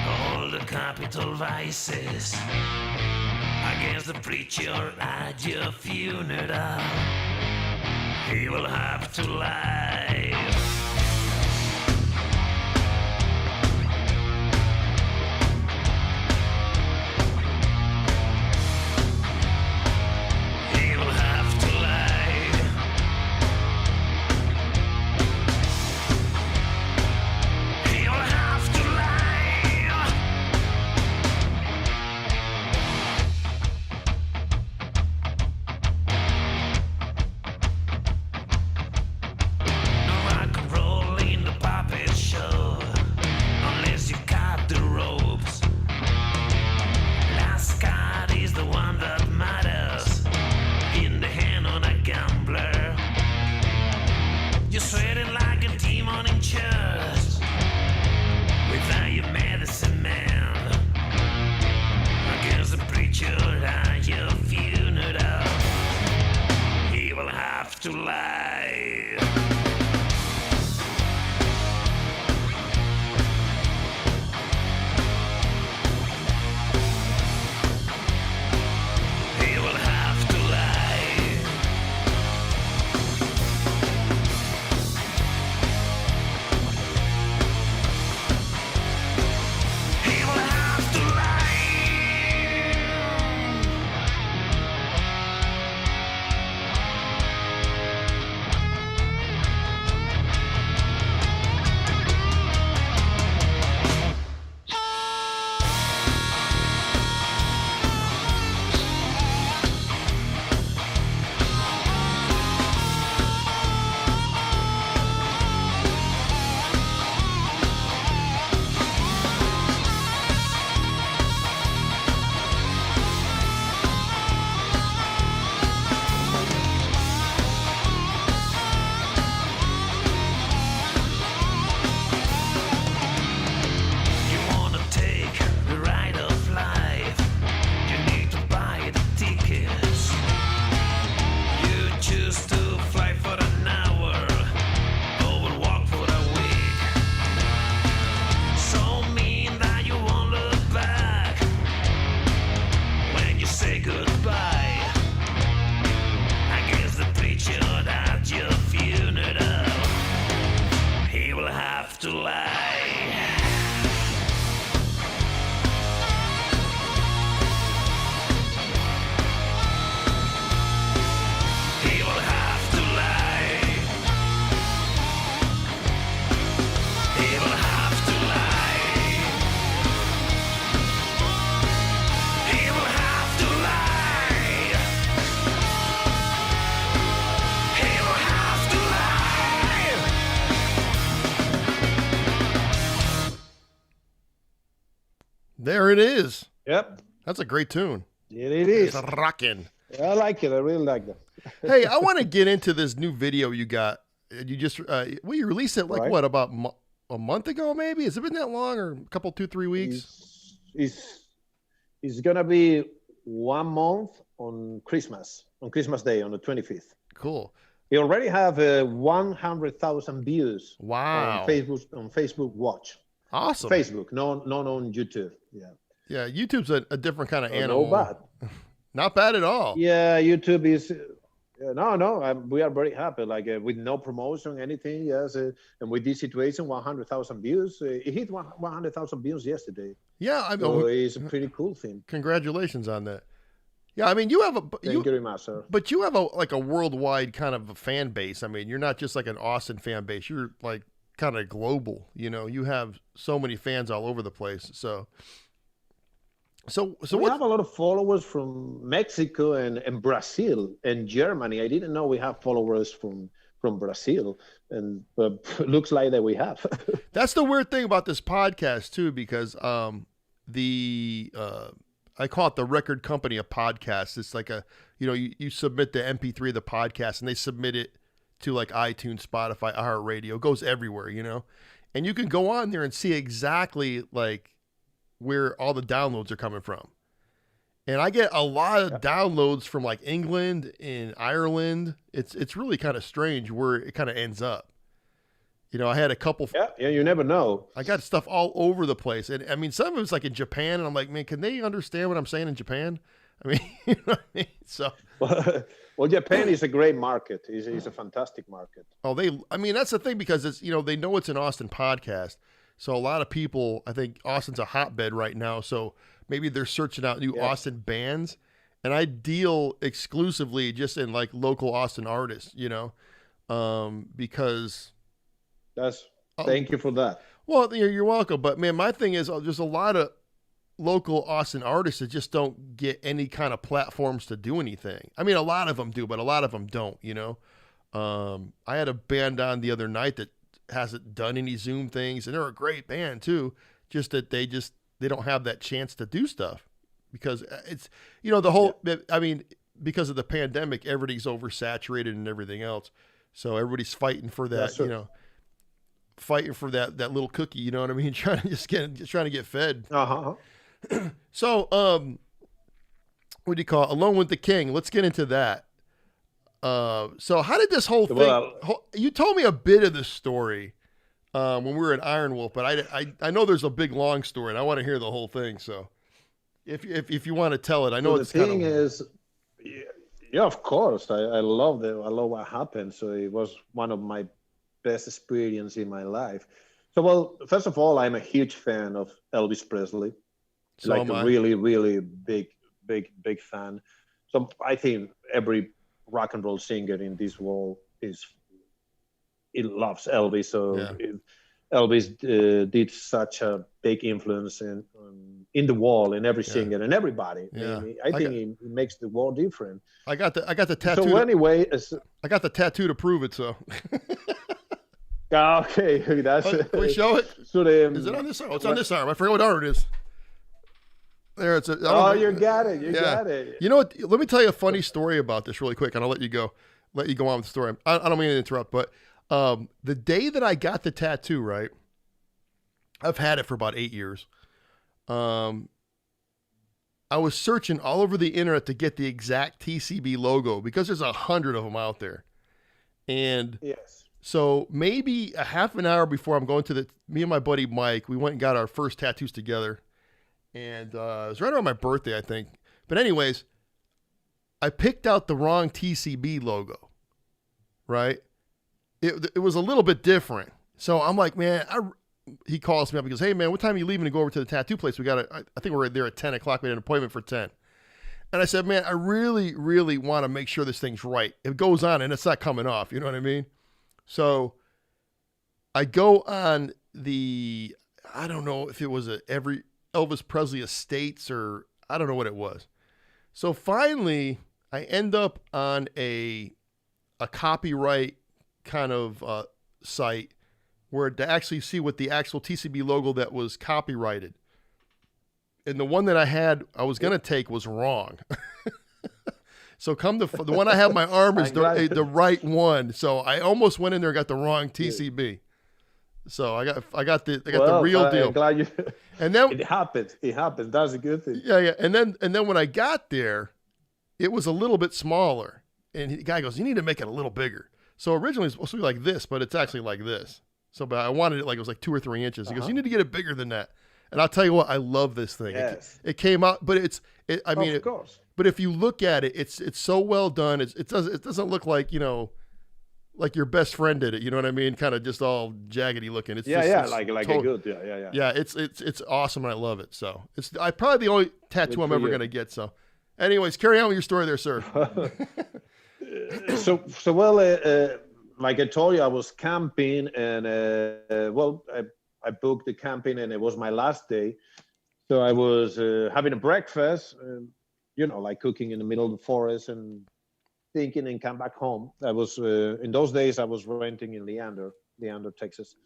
all the capital vices against the preacher at your funeral. He will have to lie. There it is. Yep. That's a great tune. Yeah, it is. It's rocking. I like it. I really like that. Hey, I want to get into this new video you got. You just, you released it like what, about a month ago maybe? Has it been that long, or a couple, 2-3 weeks? It's going to be 1 month on Christmas Day, on the 25th. Cool. We already have 100,000 views. Wow. On Facebook Watch. Awesome. Facebook, not on YouTube. Yeah. Yeah, YouTube's a different kind of animal. No bad. Not bad at all. Yeah, YouTube is. We are very happy. Like with no promotion, anything. Yes, and with this situation, 100,000 views. It hit 100,000 views yesterday. Yeah, I mean, so it's a pretty cool thing. Congratulations on that. Yeah, I mean, you have Thank you very much, sir. But you have a worldwide kind of a fan base. I mean, you're not just like an Austin fan base. You're like kind of global. You know, you have so many fans all over the place. So we have a lot of followers from Mexico and Brazil and Germany. I didn't know we have followers from from Brazil, and looks like that we have. That's the weird thing about this podcast too, because I call it the record company of podcasts. It's like you submit the MP3 of the podcast, and they submit it to like iTunes, Spotify, iHeartRadio. It goes everywhere, and you can go on there and see exactly like where all the downloads are coming from. And I get a lot of downloads from like England and Ireland. It's really kind of strange where it kind of ends up. I had a couple. Yeah, you never know. I got stuff all over the place. And I mean, some of it's like in Japan. And I'm like, man, can they understand what I'm saying in Japan? I mean, you know what I mean? So. Well, Japan is a great market. It's a fantastic market. Oh, that's the thing, because it's, they know it's an Austin podcast. So a lot of people, I think Austin's a hotbed right now. So maybe they're searching out new Austin bands. And I deal exclusively just in like local Austin artists, because. Thank you for that. Well, you're welcome. But man, my thing is there's a lot of local Austin artists that just don't get any kind of platforms to do anything. I mean, a lot of them do, but a lot of them don't, I had a band on the other night that hasn't done any Zoom things, and they're a great band too. Just that they don't have that chance to do stuff because it's, the whole, I mean, because of the pandemic, everything's oversaturated and everything else. So everybody's fighting for that, fighting for that little cookie, you know what I mean? Trying to get fed. Uh-huh. So, what do you call it? Alone with the King. Let's get into that. So how did this whole thing, you told me a bit of the story, when we were at Iron Wolf, but I know there's a big, long story and I want to hear the whole thing. So if you want to tell it, I know it's the thing is, yeah, of course. I love what happened. So it was one of my best experience in my life. So, well, first of all, I'm a huge fan of Elvis Presley. So like a really, really big fan. So I think every rock and roll singer in this world loves Elvis. So Elvis did such a big influence in the world, in every singer and everybody. Yeah. I think he makes the world different. I got the tattoo. So anyway, I got the tattoo to prove it. So. Okay, that's. Can we show it? So is it on this arm? It's on this arm. I forget what arm it is. There, it's. You got it. You got it. You know what? Let me tell you a funny story about this really quick, and I'll let you go. Let you go on with the story. I don't mean to interrupt, but the day that I got the tattoo, right? I've had it for about 8 years. I was searching all over the internet to get the exact TCB logo because there's 100 of them out there, and yes. So maybe a half an hour before I'm going to me and my buddy Mike, we went and got our first tattoos together. And it was right around my birthday, I think. But anyways, I picked out the wrong TCB logo, right? It was a little bit different. So I'm like, man, he calls me up. He goes, hey, man, what time are you leaving to go over to the tattoo place? I think we're there at 10 o'clock. We had an appointment for 10. And I said, man, I really, really want to make sure this thing's right. It goes on and it's not coming off. You know what I mean? So I go on I don't know if it was every Elvis Presley Estates or I don't know what it was. So finally I end up on a copyright kind of site where to actually see what the actual TCB logo that was copyrighted. And the one that I was going to take was wrong. So the one I have my arm is the right one. So I almost went in there and got the wrong TCB. So I got the real deal. I'm glad you. And then it happens. That's a good thing. Yeah. And then when I got there, it was a little bit smaller. And the guy goes, "You need to make it a little bigger." So originally it's supposed to be like this, but it's actually like this. So, but I wanted it like it was like 2 or 3 inches. He goes, "You need to get it bigger than that." And I'll tell you what, I love this thing. Yes. It came out, but of course. But if you look at it, it's so well done. It doesn't look like, like your best friend did it. You know what I mean? Kind of just all jaggedy looking. It's like a good. Yeah, it's awesome and I love it. So it's probably the only tattoo I'm ever gonna get. So, anyways, carry on with your story there, sir. So well, like I told you, I was camping and I booked the camping and it was my last day. So I was having a breakfast, like cooking in the middle of the forest and thinking and come back home. I was in those days I was renting in Leander, Texas.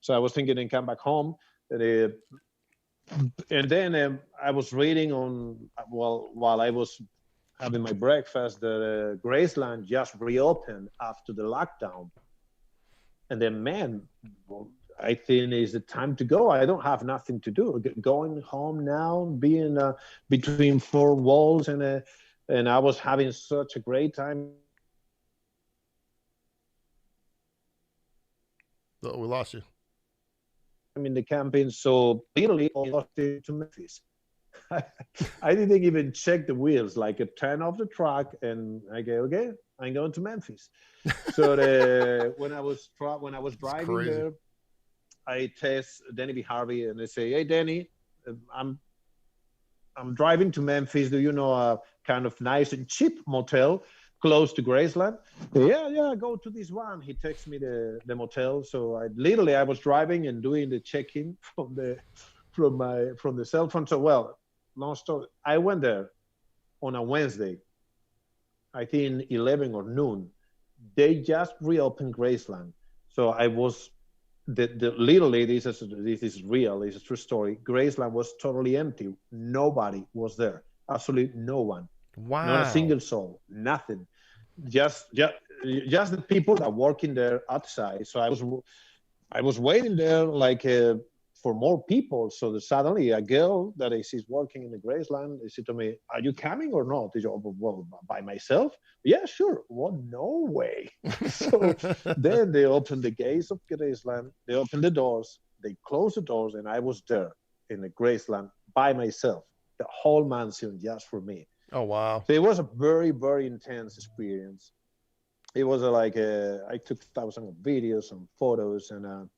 So I was thinking and come back home. And then I was reading on while I was having my breakfast that Graceland just reopened after the lockdown. And then, man, I think it's the time to go. I don't have nothing to do. Going home now, being between four walls, and I was having such a great time. Oh, we lost you. I'm in the camping, so literally I lost it to Memphis. I didn't even check the wheels. Like I turn off the truck and I go, okay, I'm going to Memphis. So when I was driving there, I text Denny B. Harvey and I say, hey Denny, I'm driving to Memphis. Do you know a kind of nice and cheap motel close to Graceland? Yeah, go to this one. He texts me the motel. So I was driving and doing the check-in from the cell phone. So long story, I went there on a Wednesday, I think 11 or noon. They just reopened Graceland. So I was, literally, this is real, it's a true story. Graceland was totally empty. Nobody was there. Absolutely no one. Wow. Not a single soul. Nothing. Just the people that working there outside. So I was waiting there like for more people. So suddenly a girl that is working in the Graceland, she told me, are you coming or not? I said, well, by myself? Yeah, sure. Well, no way. So then they opened the gates of Graceland. They opened the doors. They closed the doors. And I was there in the Graceland by myself, the whole mansion just for me. Oh, wow. So it was a very, very intense experience. It was I took thousands of videos and photos, and a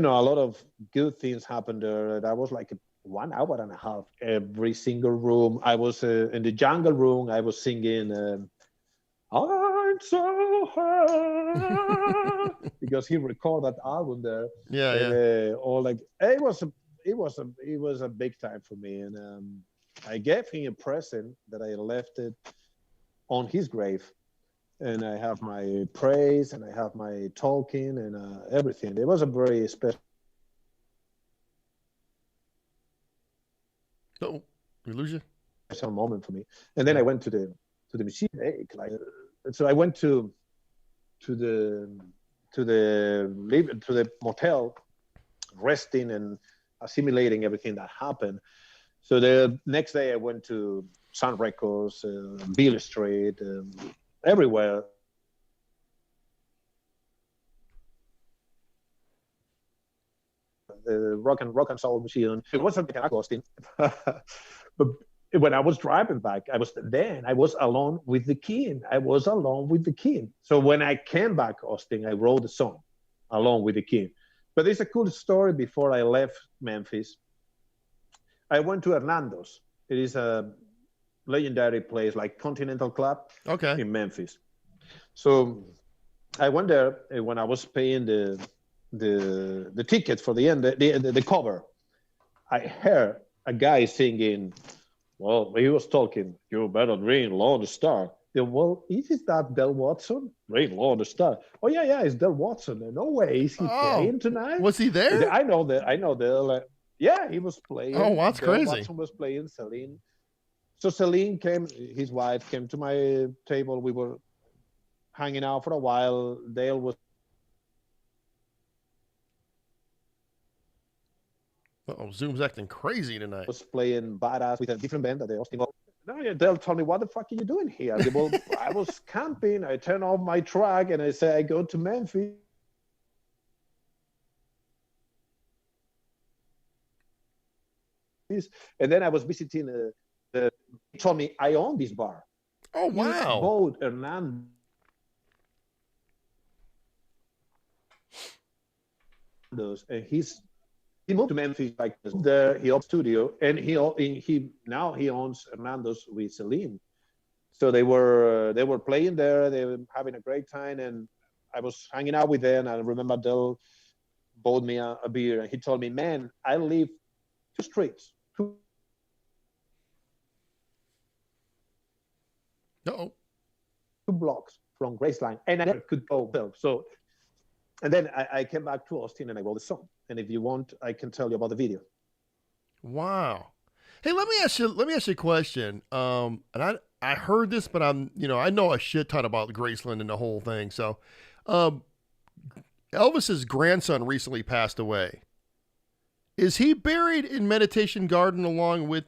lot of good things happened there. That was like 1 hour and a half every single room. I was in the jungle room. I was singing I'm so high because he recorded that album there. Yeah, and, all like it was a big time for me, and I gave him a present that I left it on his grave. And I have my praise and I have my talking and everything. It was a very special. Oh, we lose you? Moment for me. And then I went to the machine. So I went to the motel, resting and assimilating everything that happened. So the next day I went to Sun Records, Beale Street, everywhere. The rock and soul machine. It wasn't Austin. But when I was driving back, I was alone with the king. So when I came back, Austin, I wrote the song along with the king. But it's a cool story. Before I left Memphis, I went to Hernando's. It is a legendary place like Continental Club in Memphis. So I went there when I was paying the ticket for the cover. I heard a guy singing. Well, he was talking. You better drink Lone Star. Well, is that Del Watson? Drink Lone Star. Oh yeah, it's Del Watson. No way, is he playing tonight? Was he there? I know that. Yeah, he was playing. Oh, that's crazy. Watson was playing. Celine. So Celine came. His wife came to my table. We were hanging out for a while. Dale was. Zoom's acting crazy tonight. Was playing badass with a different band that they Austin. No, yeah, Dale told me, what the fuck are you doing here? Well, I was camping. I turned off my truck and I said, I go to Memphis. And then I was visiting he told me, I own this bar. Oh, wow. Both Hernando. And he moved to Memphis like there. He opened a studio, and he now he owns Hernando's with Celine. So they were playing there. They were having a great time, and I was hanging out with them. I remember Del bought me a beer, and he told me, "Man, I live 2 streets." Uh-oh. blocks from Graceland, and I never could go there. So, and then I came back to Austin and I wrote the song. And if you want, I can tell you about the video. Wow. Hey, let me ask you a question. And I heard this, but I know a shit ton about Graceland and the whole thing. So, Elvis's grandson recently passed away. Is he buried in Meditation Garden along with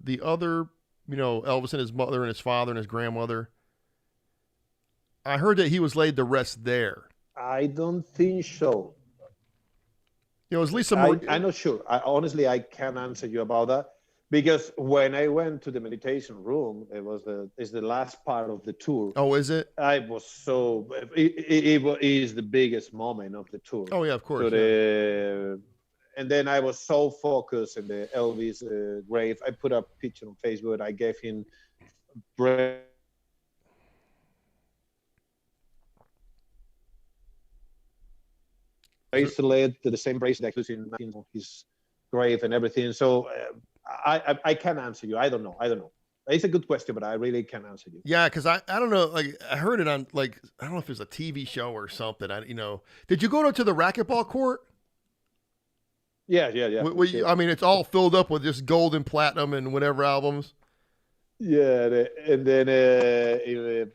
the other, Elvis and his mother and his father and his grandmother? I heard that he was laid to rest there. I don't think so. At least some more. I'm not sure. Honestly, I can't answer you about that because when I went to the meditation room, it's the last part of the tour. Oh, is it? I was so. It is the biggest moment of the tour. Oh yeah, of course. So and then I was so focused in the Elvis grave. I put a picture on Facebook. I gave him bracelet, the same bracelet that was in his grave and everything. So I can't answer you. I don't know. It's a good question, but I really can't answer you. Yeah, because I don't know. Like I heard it on I don't know if it was a TV show or something. Did you go to the racquetball court? Yeah. I mean, it's all filled up with just gold and platinum and whatever albums. Yeah, and then it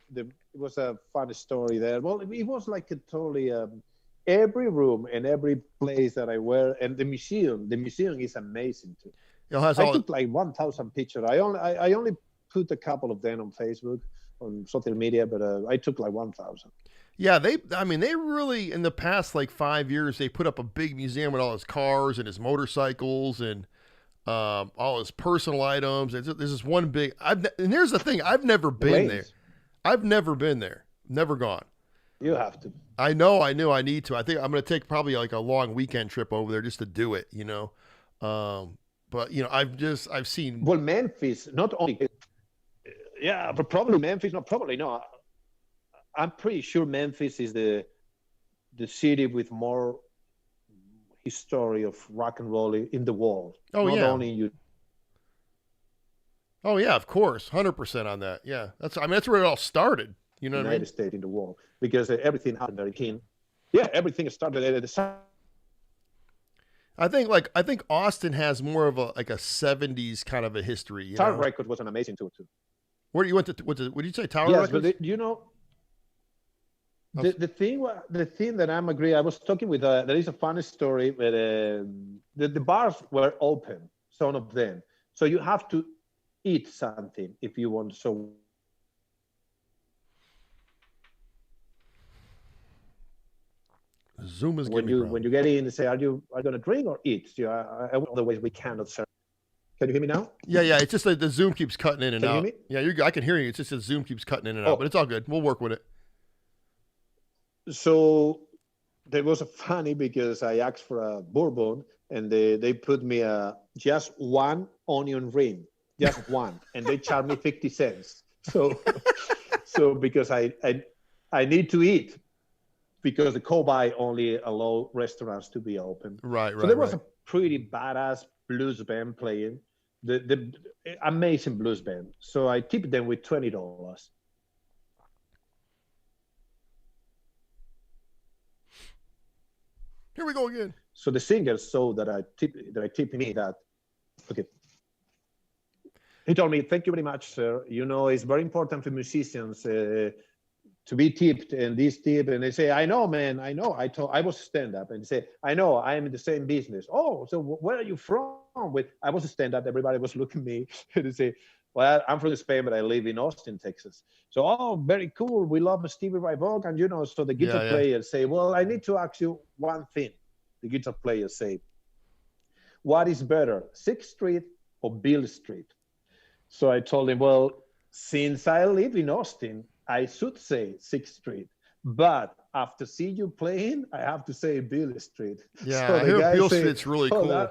was a funny story there. Well, it was like a totally every room and every place that I were, and the museum is amazing too. I took like 1,000 pictures. I only put a couple of them on Facebook, on social media, but I took like 1,000. Yeah, they really, in the past, 5 years, they put up a big museum with all his cars and his motorcycles and all his personal items. There's this one big, and here's the thing, I've never been there. I've never been there. Never gone. You have to. I know, I need to. I think I'm going to take probably like a long weekend trip over there just to do it, But, I've seen. Well, Memphis, not only, yeah, but probably Memphis, no. I'm pretty sure Memphis is the city with more history of rock and roll in the world. Oh, not yeah. Only in you. Oh, yeah, of course. 100% on that. Yeah. That's where it all started. You know what I mean? United States in the world. Because everything happened very keen. Yeah, everything started at the same. I think Austin has more of a 70s kind of a history. Tower Records was an amazing tour too. Where you went to? What did you say? Tower Yes, Records? But the thing that I'm agree. I was talking with. There is a funny story where the bars were open, some of them. So you have to eat something if you want. So Zoom is when you get in, they say, "Are you going to drink or eat?" So otherwise we cannot serve. Can you hear me now? Yeah. It's just like the Zoom keeps cutting in and out. Can you hear me? Yeah, I can hear you. It's just the Zoom keeps cutting in and out, but it's all good. We'll work with it. So there was a funny because I asked for a bourbon and they put me just one onion ring, just one, and they charged me 50 cents. So because I need to eat because the Cobra only allow restaurants to be open. Right. So there was a pretty badass blues band playing, the amazing blues band. So I tipped them with $20. Here we go again. So the singer saw that I tipped me that. Okay. He told me, "Thank you very much, sir. It's very important for musicians to be tipped and this tip." And they say, "I know, man. I know." I was stand-up and say, "I know. I am in the same business." "Oh, so where are you from?" I was a stand-up. Everybody was looking at me and they say, "Well, I'm from Spain, but I live in Austin, Texas." So, "Oh, very cool. We love Stevie Ray Vaughan." And, so the guitar players say, "Well, I need to ask you one thing." The guitar players say, "What is better, 6th Street or Beale Street?" So I told him, "Well, since I live in Austin, I should say 6th Street. But after seeing you playing, I have to say Beale Street." Yeah, so I hear Beale Street's really cool.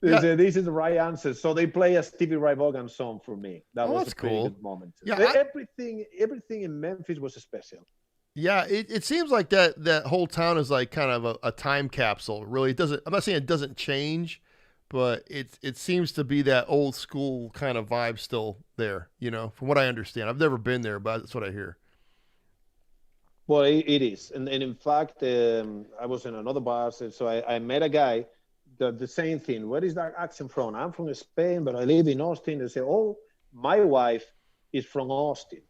This is the right answer. So they play a Stevie Ray Vaughan song for me. That was a pretty good moment. Yeah, everything in Memphis was special. Yeah, it seems like that whole town is like kind of a time capsule. Really, it doesn't. I'm not saying it doesn't change, but it seems to be that old school kind of vibe still there, from what I understand. I've never been there, but that's what I hear. Well, it is. And in fact, I was in another bar, so I met a guy, the same thing. Where is that accent from? I'm from Spain, but I live in Austin. They say, oh, my wife is from Austin.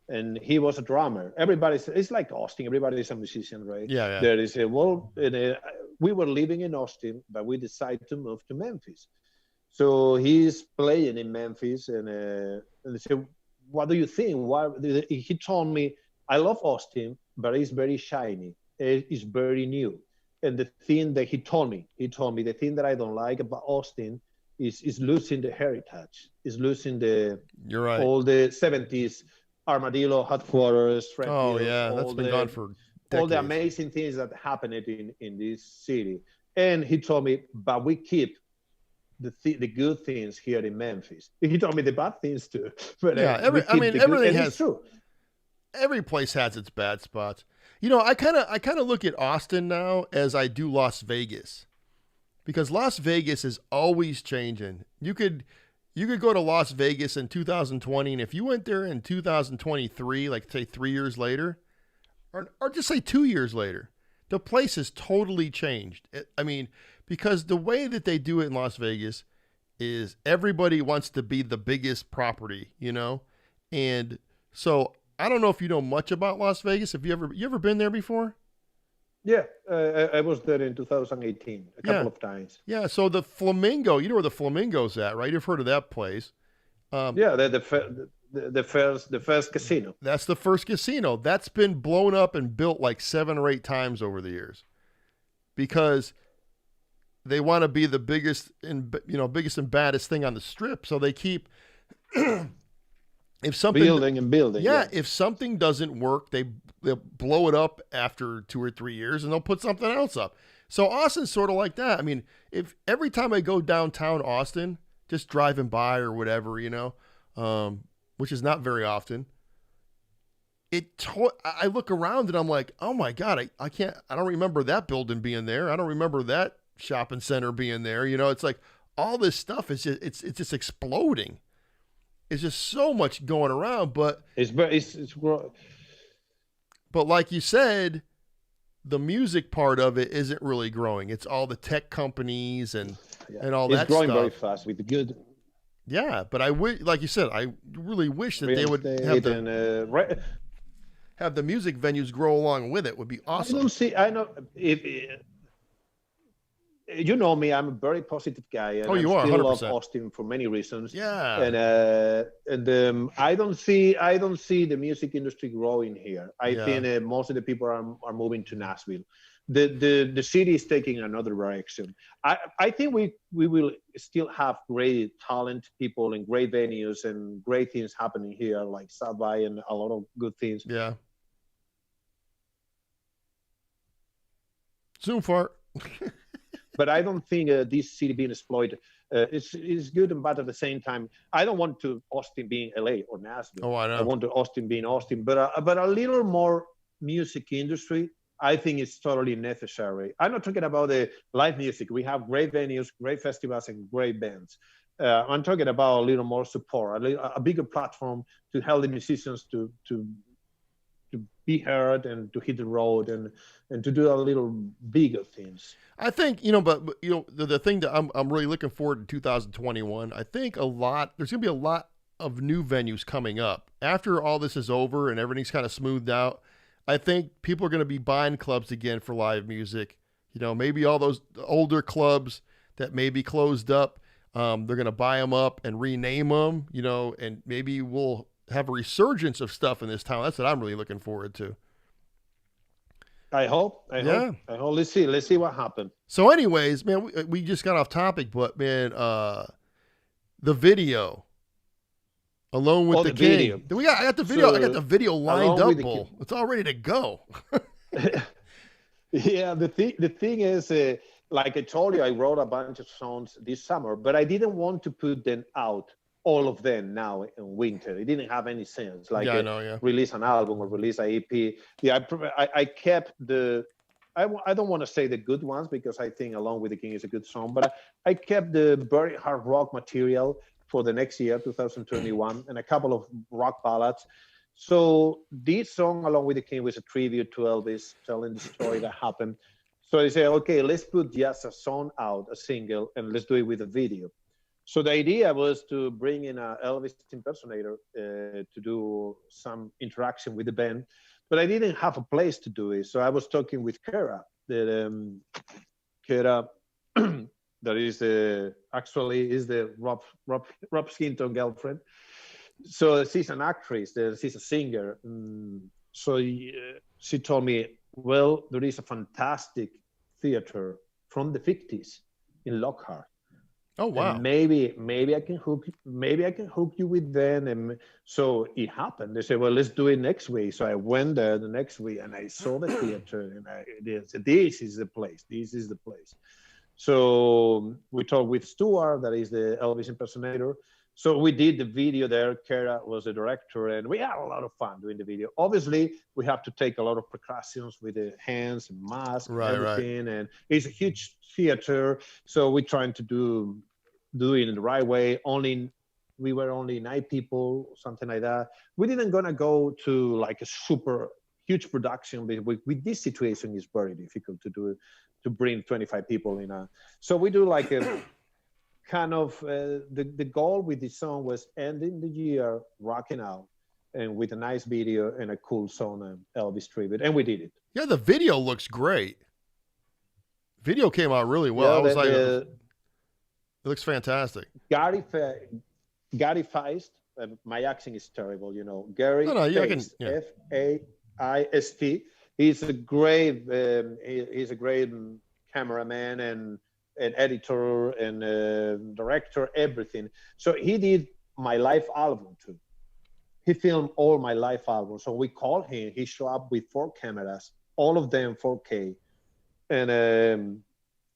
And he was a drummer. It's like Austin. Everybody's a musician, right? Yeah. There is we were living in Austin, but we decided to move to Memphis. So he's playing in Memphis, and they said, what do you think? He told me, I love Austin, but it's very shiny. It's very new. And the thing that he told me, the thing that I don't like about Austin is losing the heritage. Is losing You're right. all the 70s Armadillo headquarters. Oh, yeah, that's been gone for decades. All the amazing things that happened in this city. And he told me, but we keep the good things here in Memphis. He told me the bad things too. But yeah, everything has. It's true. Every place has its bad spots. I kind of look at Austin now as I do Las Vegas, because Las Vegas is always changing. You could go to Las Vegas in 2020, and if you went there in 2023, like say 3 years later, or just say 2 years later, the place has totally changed. Because the way that they do it in Las Vegas is everybody wants to be the biggest property, and so I don't know if you know much about Las Vegas. Have you ever been there before? Yeah, I was there in 2018 a couple of times. Yeah, so the Flamingo, you know where the Flamingo's at, right? You've heard of that place. Yeah, the first casino. That's the first casino. That's been blown up and built like 7 or 8 times over the years, because they want to be the biggest and baddest thing on the strip. So they keep building. Yeah, if something doesn't work, they'll blow it up after 2 or 3 years, and they'll put something else up. So Austin's sort of like that. If every time I go downtown Austin, just driving by or whatever, which is not very often, I look around and I'm like, oh my God, I don't remember that building being there. I don't remember that shopping center being there. It's like all this stuff is just, it's just exploding. It's just so much going around, but like you said, the music part of it isn't really growing. It's all the tech companies and all that stuff. It's growing very fast with the good. Yeah, but like you said, I really wish that they would have the music venues grow along with it. Would be awesome. I know if you know me, I'm a very positive guy, and I still love Austin for many reasons. Yeah, and I don't see the music industry growing here. I think most of the people are moving to Nashville. The city is taking another direction. I think we will still have great talent people and great venues and great things happening here, like South by and a lot of good things. Yeah. Zoom fart. But I don't think this city being exploited is good and bad at the same time. I don't want Austin being LA or Nashville. Oh, I know. I want Austin being Austin, but a little more music industry, I think is totally necessary. I'm not talking about the live music. We have great venues, great festivals, and great bands. I'm talking about a little more support, a bigger platform to help the musicians to be heard and to hit the road and to do a little bigger things. I think, but the thing that I'm really looking forward to 2021, I think there's going to be a lot of new venues coming up. After all this is over and everything's kind of smoothed out, I think people are going to be buying clubs again for live music. Maybe all those older clubs that may be closed up, they're going to buy them up and rename them, and maybe we'll have a resurgence of stuff in this town. That's what I'm really looking forward to. I hope. Let's see what happens. So anyways, man, we just got off topic, but man, the video, Alone with the King. Video. I got the video. I got the video lined up, Bull. It's all ready to go. Yeah, the thing is, like I told you, I wrote a bunch of songs this summer, but I didn't want to put them out, all of them now in winter. It didn't have any sense. Release an album or release an EP. Yeah, I kept the I don't want to say the good ones because I think Along with the King is a good song, but I kept the very hard rock material for the next year, 2021, and a couple of rock ballads. So this song, Along with the King, was a tribute to Elvis, telling the story that happened. So I said, okay, let's put just a song out, a single, and let's do it with a video. So the idea was to bring in an Elvis impersonator to do some interaction with the band, but I didn't have a place to do it. So I was talking with Kara, Kara, that is actually is the Rob Skinton girlfriend. So she's an actress, she's a singer. So she told me, well, there is a fantastic theater from the 50s in Lockhart. Oh wow! And maybe I can hook you with them. And so it happened. They said, well, let's do it next week. So I went there the next week and I saw the theater and I said, this is the place. This is the place. So we talked with Stuart, that is the Elvis impersonator. So we did the video there. Kara was the director, and we had a lot of fun doing the video. Obviously, we have to take a lot of precautions with the hands and masks and everything. And it's a huge theater, so we're trying to do it in the right way. We were only 9 people, something like that. We didn't gonna go to like a super huge production. With this situation, it's very difficult to do it, to bring 25 people in. So we do like a kind of the goal with this song was ending the year rocking out and with a nice video and a cool song, Elvis tribute, and we did it. Yeah, the video looks great. Video came out really well. Yeah, it looks fantastic. Gary Feist, my accent is terrible, you know. Gary Feist, F-A-I-S-T. He's a great cameraman and an editor and director, everything. So he did my live album too. He filmed all my live albums. So we called him. He showed up with 4 cameras, all of them 4K, and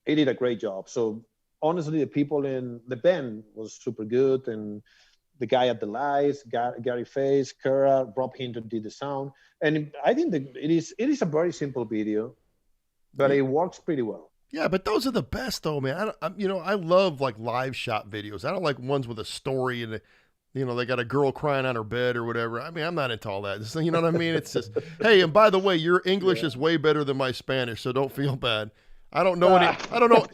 he did a great job. So honestly, the people in the band was super good, and the guy at the lights, Gary Face, Kara, Rob Hinton did the sound, and I think that it is a very simple video, but it works pretty well. Yeah, but those are the best, though, man. I love like live shot videos. I don't like ones with a story and, they got a girl crying on her bed or whatever. I mean, I'm not into all that. You know what I mean? It's just, hey, and by the way, your English is way better than my Spanish, so don't feel bad. I don't know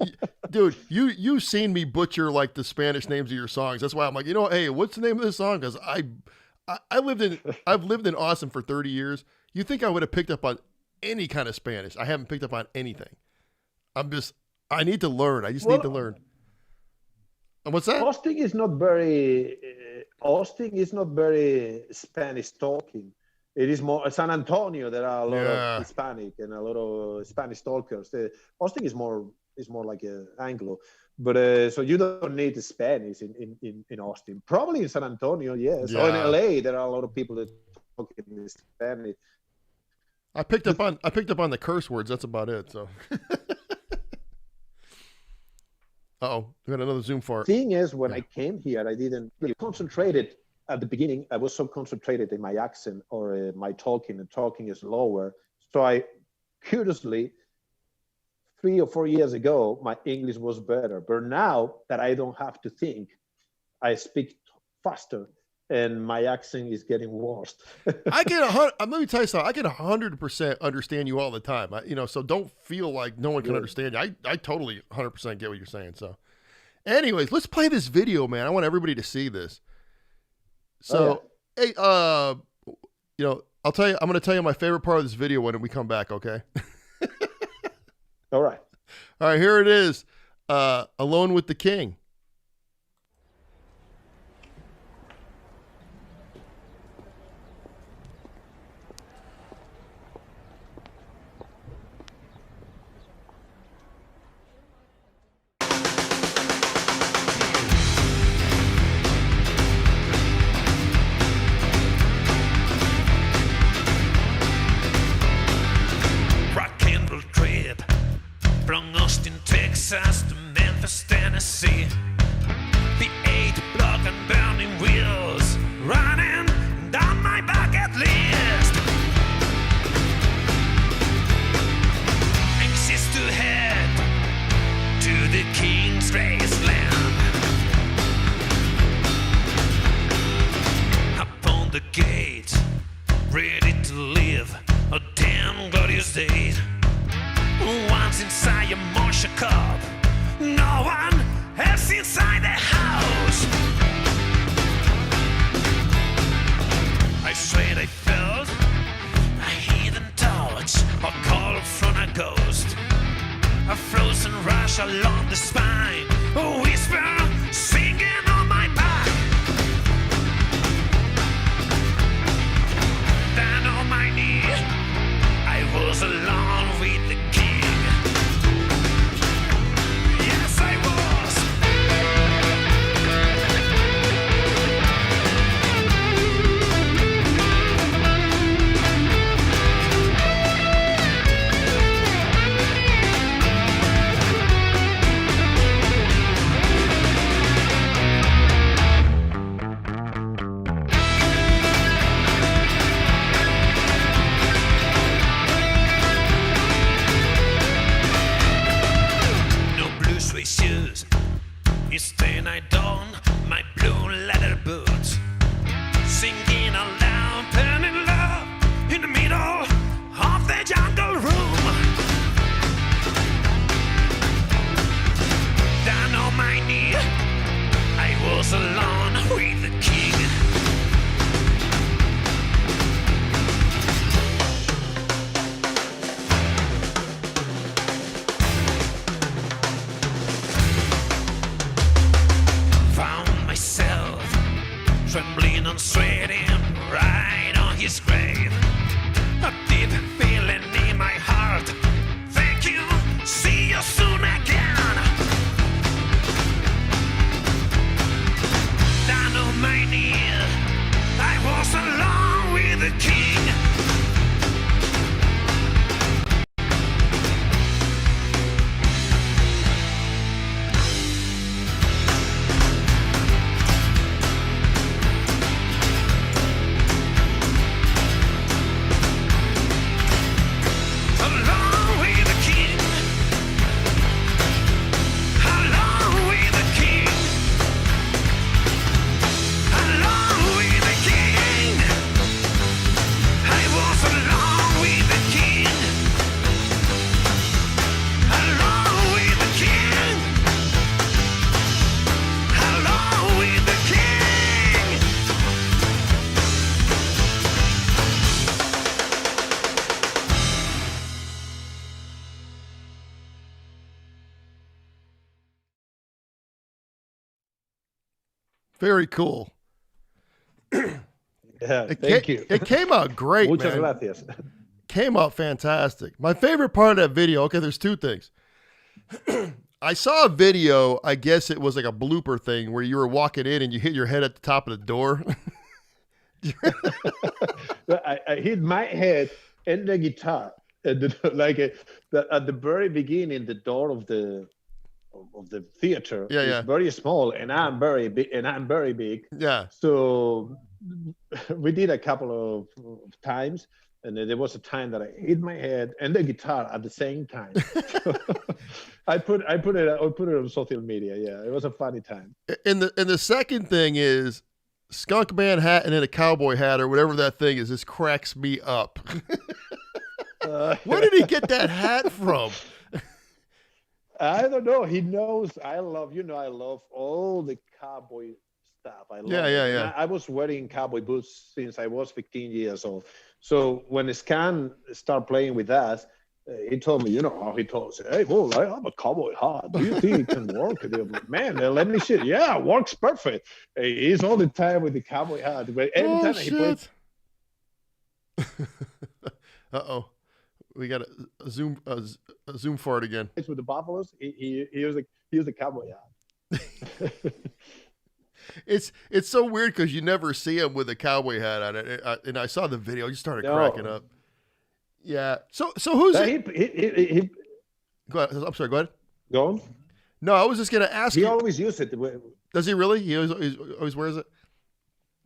dude. You've seen me butcher like the Spanish names of your songs. That's why I'm like, hey, what's the name of this song? Because I've lived in Austin for 30 years. You think I would have picked up on any kind of Spanish? I haven't picked up on anything. I need to learn. I just need to learn. And what's that? Austin is not very Spanish talking. It is more San Antonio. There are a lot of Hispanic and a lot of Spanish talkers. Austin is more like an Anglo, but so you don't need the Spanish in Austin. Probably in San Antonio, yes. Yeah. Or in LA, there are a lot of people that talk in Spanish. I picked up on the curse words. That's about it. So. Uh-oh, we got another Zoom fart. Thing is, when I came here, I didn't really concentrated at the beginning. I was so concentrated in my accent or my talking, and talking is lower. So I, curiously, 3 or 4 years ago, my English was better. But now that I don't have to think, I speak faster, and my accent is getting worse. Let me tell you something. I can 100% understand you all the time. So don't feel like no one can understand you. I totally 100% get what you're saying. So, anyways, let's play this video, man. I want everybody to see this. So, hey, I'll tell you. I'm going to tell you my favorite part of this video when we come back. Okay. All right. Here it is. Alone with the King. Texas to Memphis, Tennessee. The 8-block and burning wheels running down my bucket list. drugs inside your moisture cup. No one else inside the house. I swear I felt a hidden touch, a call from a ghost, a frozen rush along the spine, a whisper singing on my back. Down on my knee, I was alone with the king. Yes, I was. No blue suede shoes. Instead I don my blue leather boots. Singing aloud, burning love in the middle of the jungle room. Down on my knee, I was alone with the king. Found myself trembling and sweating right on his grave. A deep feeling in my heart. Thank you, see you soon again. Down on my knees, I was alone with the king. Alone with the king. Alone with the king. Alone with the king. I was alone with the king. Alone with the king. Alone with the king. Very cool. Yeah, thank you. It came out great, Muchas man. gracias. Came out fantastic. My favorite part of that video, okay, there's two things. I saw a video, I guess it was like a blooper thing where you were walking in and you hit your head at the top of the door. I hit my head and the guitar, and at the very beginning, the door of the theater is very small, and I'm very big. Yeah. So we did a couple of times, and then there was a time that I hit my head and the guitar at the same time. I put it on social media. Yeah, it was a funny time. And the second thing is skunk man hat and then a cowboy hat or whatever that thing is. This cracks me up. Where did he get that hat from? I don't know. He knows I love all the cowboy stuff. I love it. Yeah. I was wearing cowboy boots since I was 15 years old. So when Scan started playing with us, he told me, he told us, hey, well, I have a cowboy hat. Do you think it can work? Man, let me see. Yeah, works perfect. He's all the time with the cowboy hat. But every time he plays. Uh-oh. We got a zoom for it again. It's with the Bufalos. He was a cowboy hat. It's so weird because you never see him with a cowboy hat on it. And I saw the video. I just started cracking up. Yeah. So who's it? He Go ahead. I'm sorry. Go ahead. Go on. No, I was just gonna ask. He you. always uses it. Does he really? He always wears it.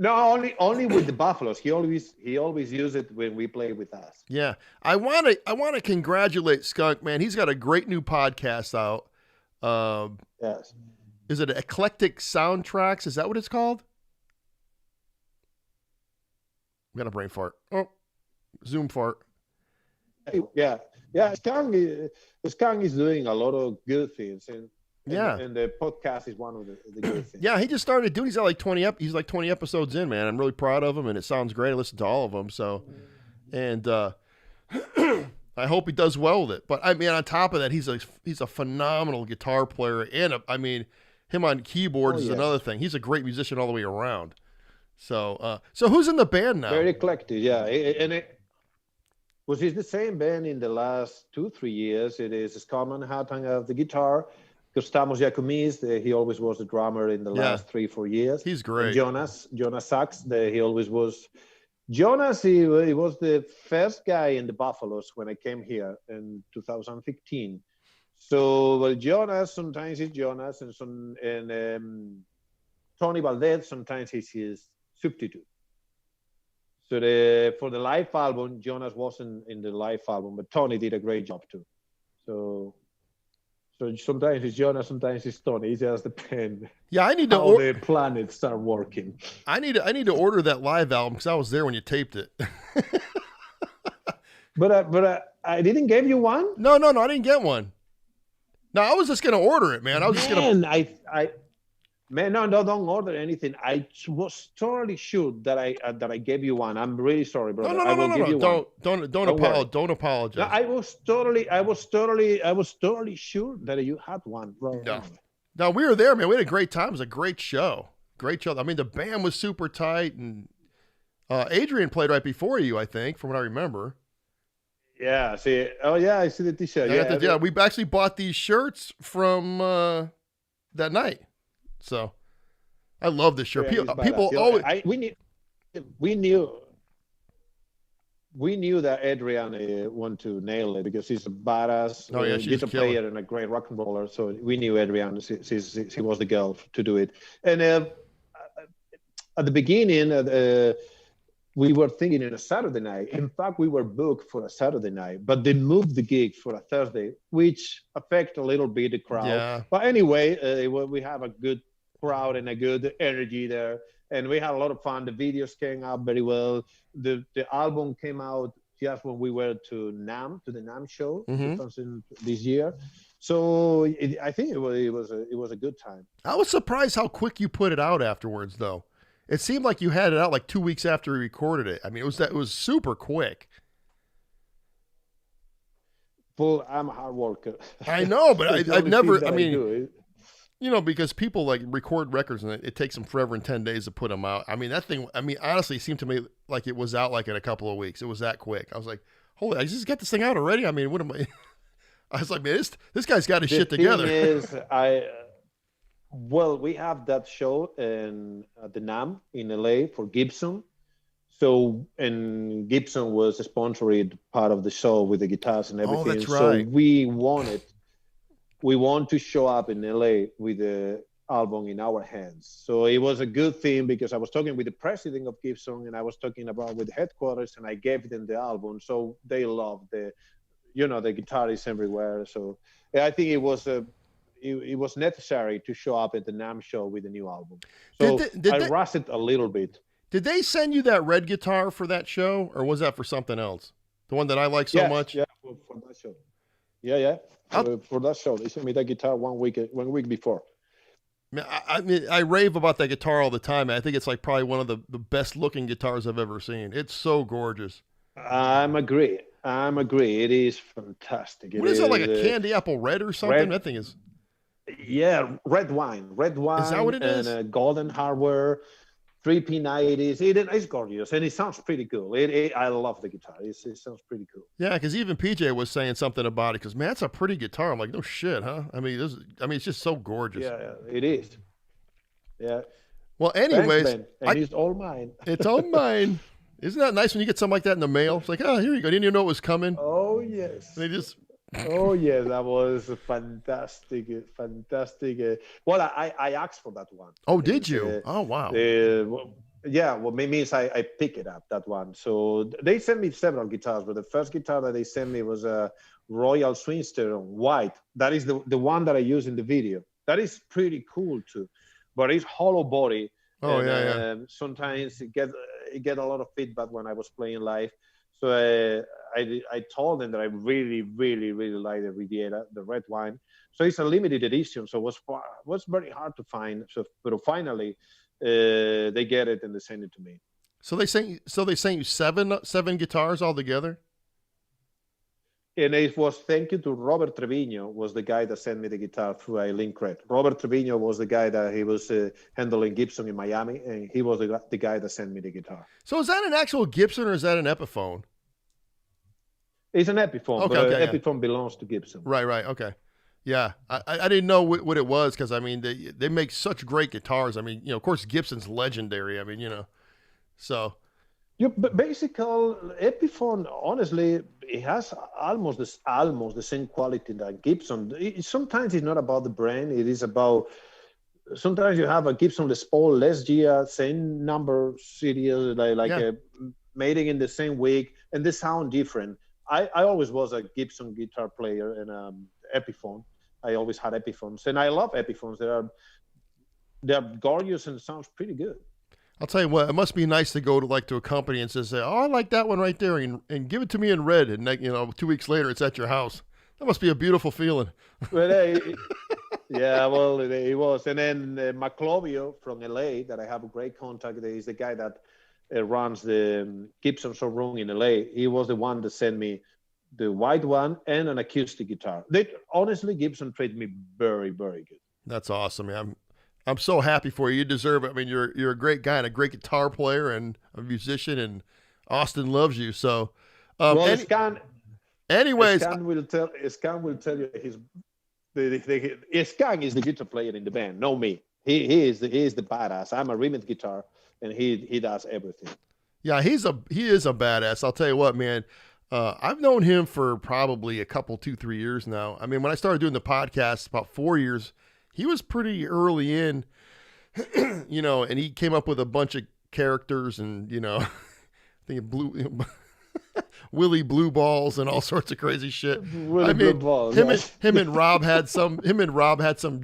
No, only with the Bufalos. He always uses it when we play with us. Yeah, I want to congratulate Skunk, man. He's got a great new podcast out. Yes. Is it Eclectic Soundtracks? Is that what it's called? I'm gonna brain fart. Oh, Zoom fart. Yeah. Yeah, Skang is doing a lot of good things, and the podcast is one of the good things. Yeah, he just started doing. He's at like 20 he's like 20 episodes in, man. I'm really proud of him, and it sounds great. I listened to all of them, so and I hope he does well with it. But I mean, on top of that, he's a phenomenal guitar player, and I mean, him on keyboards is another thing. He's a great musician all the way around. So who's in the band now? Very eclectic, yeah, and it was the same band in the last 2-3 years. It is Skalman Hatang of the guitar. Gustamos Giacomis, he always was the drummer in the last 3-4 years. He's great. And Jonas Sachs, he always was. Jonas, he was the first guy in the Bufalos when I came here in 2015. So Jonas, sometimes he's Jonas, and Tony Valdez, sometimes he's his substitute. So for the live album, Jonas wasn't in the live album, but Tony did a great job too. So sometimes it's Jonas, sometimes it's Tony. It just depends. Yeah, I need to how the planets start working. I need to order that live album because I was there when you taped it. but I didn't give you one. No, I didn't get one. No, I was just gonna order it, man. I was just gonna. Man, no, don't order anything. I was totally sure that I gave you one. I'm really sorry, brother. No. Don't apologize. No, I was totally sure that you had one, bro. No, we were there, man. We had a great time. It was a great show. Great show. I mean, the band was super tight, and Adrian played right before you, I think, from what I remember. Yeah. See. Oh, yeah. I see the T-shirt. Yeah. We actually bought these shirts from that night. So, I love this shirt. People always. We knew that Adrian wanted to nail it because he's a badass guitar player and a great rock and roller. So we knew Adrian. He was the girl to do it. And at the beginning, we were thinking in a Saturday night. In fact, we were booked for a Saturday night, but they moved the gig for a Thursday, which affected a little bit the crowd. Yeah. But anyway, we have a good crowd and a good energy there, and we had a lot of fun. The videos came out very well. The album came out just when we were to the NAMM show this year. So I think it was a good time. I was surprised how quick you put it out afterwards, though. It seemed like you had it out like 2 weeks after we recorded it. I mean, it was super quick. Well, I'm a hard worker. I know, but I've never. I mean, because people like record records and it takes them forever and 10 days to put them out. I mean, that thing. I mean, honestly, it seemed to me like it was out like in a couple of weeks. It was that quick. I was like, holy! I just got this thing out already. I mean, what am I? I was like, man, this guy's got his shit together. We have that show at the NAMM in LA for Gibson. So, and Gibson was a sponsored part of the show with the guitars and everything. Oh, that's right. So we want to show up in LA with the album in our hands. So it was a good thing because I was talking with the president of Gibson and I was talking about with the headquarters and I gave them the album. So they loved the guitarists everywhere. So yeah, I think it was necessary to show up at the NAMM show with the new album. So I rushed it a little bit. Did they send you that red guitar for that show, or was that for something else? The one that I like so much? Yeah, for that show. Yeah. For that show. They sent me that guitar 1 week before. I mean, I rave about that guitar all the time. I think it's like probably one of the best looking guitars I've ever seen. It's so gorgeous. I'm agree. It is fantastic. What is it, like a candy apple red or something? That thing is. Yeah, red wine. Is that what it is? And golden hardware. 3P90s. It's gorgeous and it sounds pretty cool. I love the guitar. It sounds pretty cool. Yeah, because even PJ was saying something about it. Because man, it's a pretty guitar. I'm like, no shit, huh? I mean, it's just so gorgeous. Yeah, it is. Yeah. Well, anyways, thanks, Ben. And it's all mine. It's all mine. Isn't that nice when you get something like that in the mail? It's like, oh, here you go. Didn't even know it was coming. Oh yes. They just. Oh yes, that was fantastic. Well, I asked for that one. Oh, did you? Oh wow. Means I pick it up, that one. So they sent me several guitars, but the first guitar that they sent me was a Royal Swingster on white. That is the one that I use in the video. That is pretty cool too, but it's hollow body. Oh, yeah. Sometimes it get a lot of feedback when I was playing live. So I told them that I really, really, really like the Riviera, the red wine. So it's a limited edition, so it was very hard to find. So, but finally, they get it and they send it to me. So they sent you seven guitars altogether. And it was thank you to Robert Trevino, was the guy that sent me the guitar through a link red. Robert Trevino was the guy that he was handling Gibson in Miami, and he was the guy that sent me the guitar. So is that an actual Gibson or is that an Epiphone? It's an Epiphone, okay, but okay, Epiphone belongs to Gibson. Right, okay. Yeah, I didn't know what it was because, I mean, they make such great guitars. I mean, of course, Gibson's legendary. I mean, so. Yeah, but basically, Epiphone, honestly, it has almost the same quality that Gibson. Sometimes it's not about the brand. It is about, sometimes you have a Gibson Les Paul, Les Gia, same number series, made it in the same week, and they sound different. I always was a Gibson guitar player and Epiphone. I always had Epiphones, and I love Epiphones. They're gorgeous and sounds pretty good. I'll tell you what, it must be nice to go to a company and say, oh, I like that one right there, and give it to me in red, and 2 weeks later it's at your house. That must be a beautiful feeling. Well, yeah, well, it was. And then Maclovio from LA, that I have a great contact. He's the guy that runs the Gibson showroom in LA. He was the one that sent me the white one and an acoustic guitar. Honestly, Gibson treated me very, very good. That's awesome, man. I'm so happy for you. You deserve it. I mean, you're a great guy and a great guitar player and a musician, and Austin loves you. So, anyways, Scan will tell you Scan is the guitar player in the band, no me. He is the badass. I'm a rhythm guitar, and he does everything. Yeah, he is a badass. I'll tell you what, man. I've known him for probably a couple, 2-3 years now. I mean, when I started doing the podcast about 4 years, he was pretty early in, and he came up with a bunch of characters and, I think Willie Blue Balls and all sorts of crazy shit. Him and Rob had some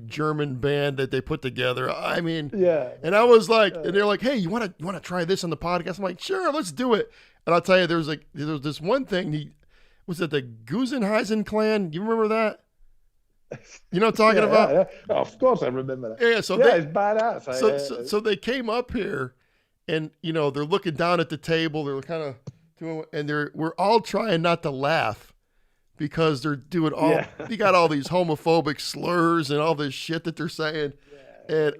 German band that they put together. I mean, yeah. And I was like, and they're like, hey, you want to try this on the podcast? I'm like, sure, let's do it. And I'll tell you, there was this one thing. Was it the Gusenheisen clan? You remember that? You know what I'm talking about? Yeah. Oh, of course, I remember that. Yeah, it's badass. So they came up here, and they're looking down at the table. They're kind of doing, and we're all trying not to laugh because they're doing all. Yeah. They got all these homophobic slurs and all this shit that they're saying, and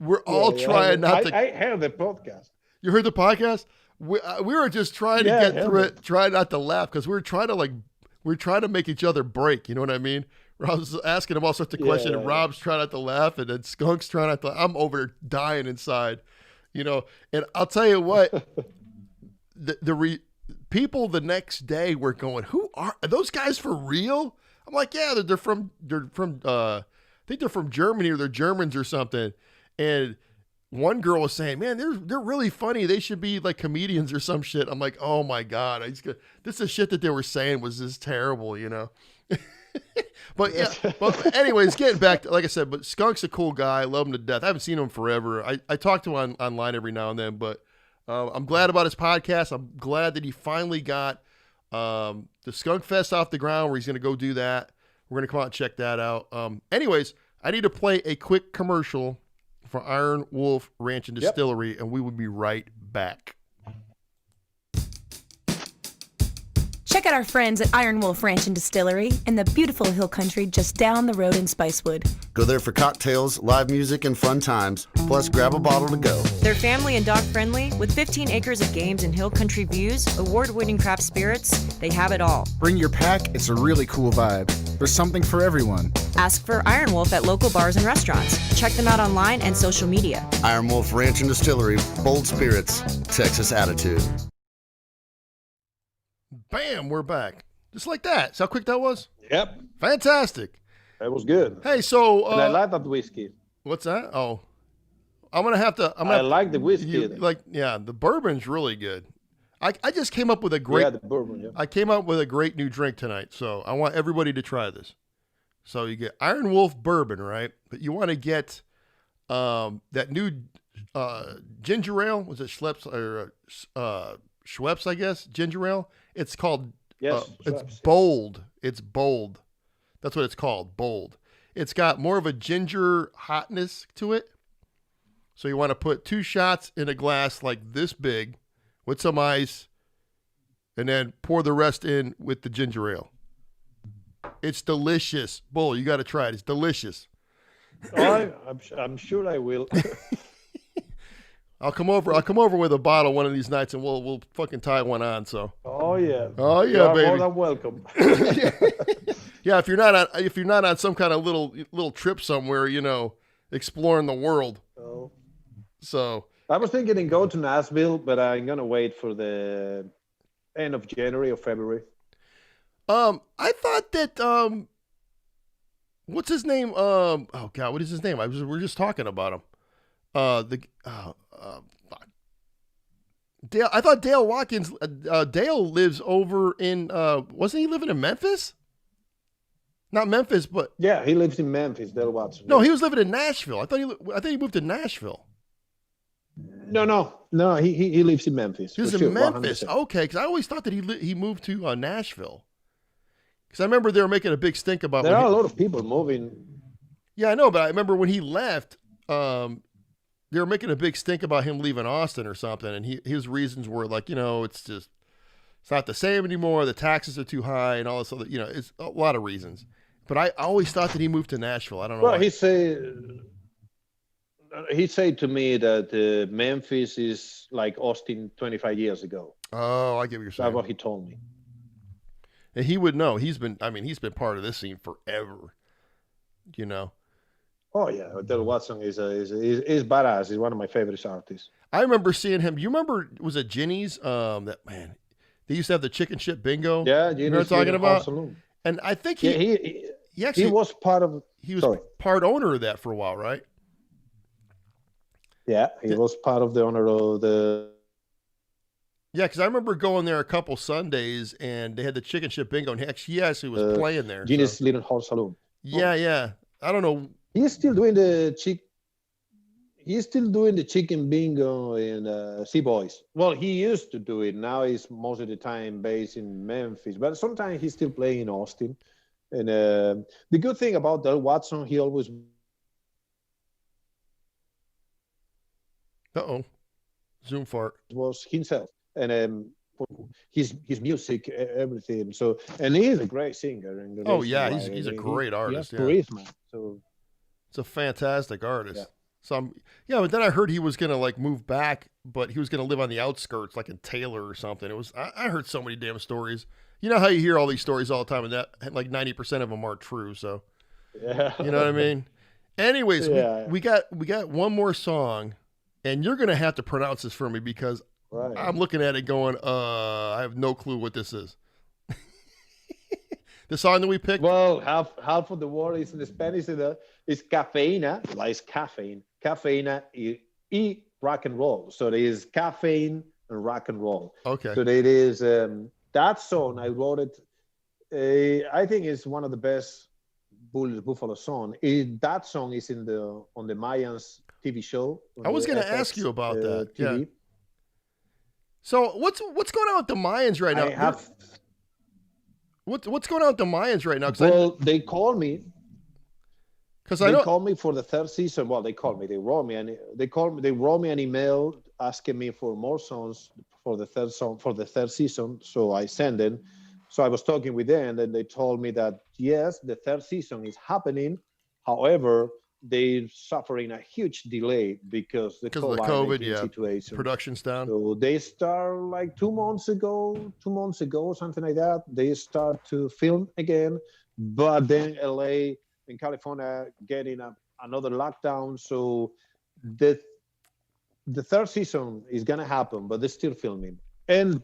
we're all trying not to. I heard the podcast. You heard the podcast? We were just trying to get through it, trying not to laugh because we're trying to make each other break. You know what I mean? I was asking him all sorts of questions, and Rob's trying not to laugh, and then Skunk's trying not to. I'm over there dying inside, And I'll tell you what, people the next day were going, "Who are those guys for real?" I'm like, "Yeah, they're from. I think they're from Germany or they're Germans or something." And one girl was saying, "Man, they're really funny. They should be like comedians or some shit." I'm like, "Oh my god, this is shit that they were saying was just terrible, But yeah, but anyways, getting back to, like I said, but Skunk's a cool guy. I love him to death. I haven't seen him forever. I talk to him online every now and then, but I'm glad about his podcast. I'm glad that he finally got the Skunk Fest off the ground where he's going to go do that. We're going to come out and check that out. Anyways, I need to play a quick commercial for Iron Wolf Ranch and Distillery, and we will be right back. Check out our friends at Iron Wolf Ranch and Distillery in the beautiful hill country just down the road in Spicewood. Go there for cocktails, live music, and fun times. Plus, grab a bottle to go. They're family and dog friendly with 15 acres of games and hill country views, award-winning craft spirits. They have it all. Bring your pack. It's a really cool vibe. There's something for everyone. Ask for Iron Wolf at local bars and restaurants. Check them out online and social media. Iron Wolf Ranch and Distillery. Bold spirits. Texas attitude. Bam, we're back. Just like that. See how quick that was? Yep. Fantastic. That was good. Hey, so... and I like that whiskey. What's that? Oh. I'm going to have to... I like the whiskey. The bourbon's really good. I just came up with a great... Yeah, the bourbon, yeah. I came up with a great new drink tonight, so I want everybody to try this. So you get Iron Wolf bourbon, right? But you want to get that new ginger ale. Was it Schlepp's or Schweppes, I guess, ginger ale. It's called, Yes, it's bold. It's bold. That's what it's called, bold. It's got more of a ginger hotness to it. So you want to put 2 shots in a glass like this big with some ice and then pour the rest in with the ginger ale. It's delicious. Bull, you got to try it. It's delicious. Oh, I'm sure I will. I'll come over with a bottle one of these nights, and we'll fucking tie one on. So. Oh yeah. Oh yeah, you are baby. More than welcome. Yeah, if you're not on some kind of little trip somewhere, exploring the world. Oh. So. I was thinking to go to Nashville, but I'm gonna wait for the end of January or February. I thought that what's his name? Oh God, what is his name? We're just talking about him. Dale. I thought Dale Watkins. Dale lives over in. Wasn't he living in Memphis? Not Memphis, but yeah, he lives in Memphis. Dale Watson. No, he was living in Nashville. I thought he moved to Nashville. No. He lives in Memphis. He lives in Memphis. 100%. Okay, because I always thought that he moved to Nashville. Because I remember they were making a big stink about. There are a lot of people moving. Yeah, I know, but I remember when he left. They were making a big stink about him leaving Austin or something, and his reasons were like, it's not the same anymore. The taxes are too high, and all this other, it's a lot of reasons. But I always thought that he moved to Nashville. I don't know. Well, why. he said to me that Memphis is like Austin 25 years ago. Oh, I get what you're saying. That's what he told me. And he would know. He's been part of this scene forever. Oh yeah, Dale Watson is badass. He's one of my favorite artists. I remember seeing him. You remember, was it Ginny's? That man, they used to have the chicken shit bingo. Yeah, Ginny's. You know what I'm talking about? Saloon. And I think he was part owner of that for a while, right? Yeah, he was part of the owner of the. Yeah, because I remember going there a couple Sundays, and they had the chicken shit bingo, and he actually was playing there. Ginny's Little Horse Saloon. Yeah. I don't know. He's still doing the chicken bingo in Sea Boys. Well, he used to do it. Now he's most of the time based in Memphis, but sometimes he's still playing in Austin. And the good thing about Dale Watson, he always. Zoom fart. Was himself, and his music, everything. So, and he is a great singer. And he's a great artist. He has charisma. So. It's a fantastic artist. Yeah. But then I heard he was gonna move back, but he was gonna live on the outskirts, like in Taylor or something. It was I heard so many damn stories. You know how you hear all these stories all the time, and that 90% of them aren't true. So, yeah, you know what I mean. Anyways, we got one more song, and you're gonna have to pronounce this for me because I'm looking at it going, I have no clue what this is. The song that we picked. Well, half of the word is in the Spanish. It's cafeína, like caffeine. Cafeína y rock and roll. So there is caffeine and rock and roll. Okay. So it is that song. I wrote it. I think it's one of the best Buffalo song. That song is on the Mayans TV show. I was going to ask you about that. TV. Yeah. So what's going on with the Mayans right now? What's going on with the Mayans right now? They called me. They called me for the third season. Well, they called me. They wrote me an email asking me for more songs for the third season. So I sent them. So I was talking with them, and they told me that yes, the third season is happening. However, they're suffering a huge delay because of the COVID situation. Production's down. So they start like 2 months ago, something like that. They start to film again, but then LA and California getting another lockdown. So the third season is gonna happen, but they're still filming. And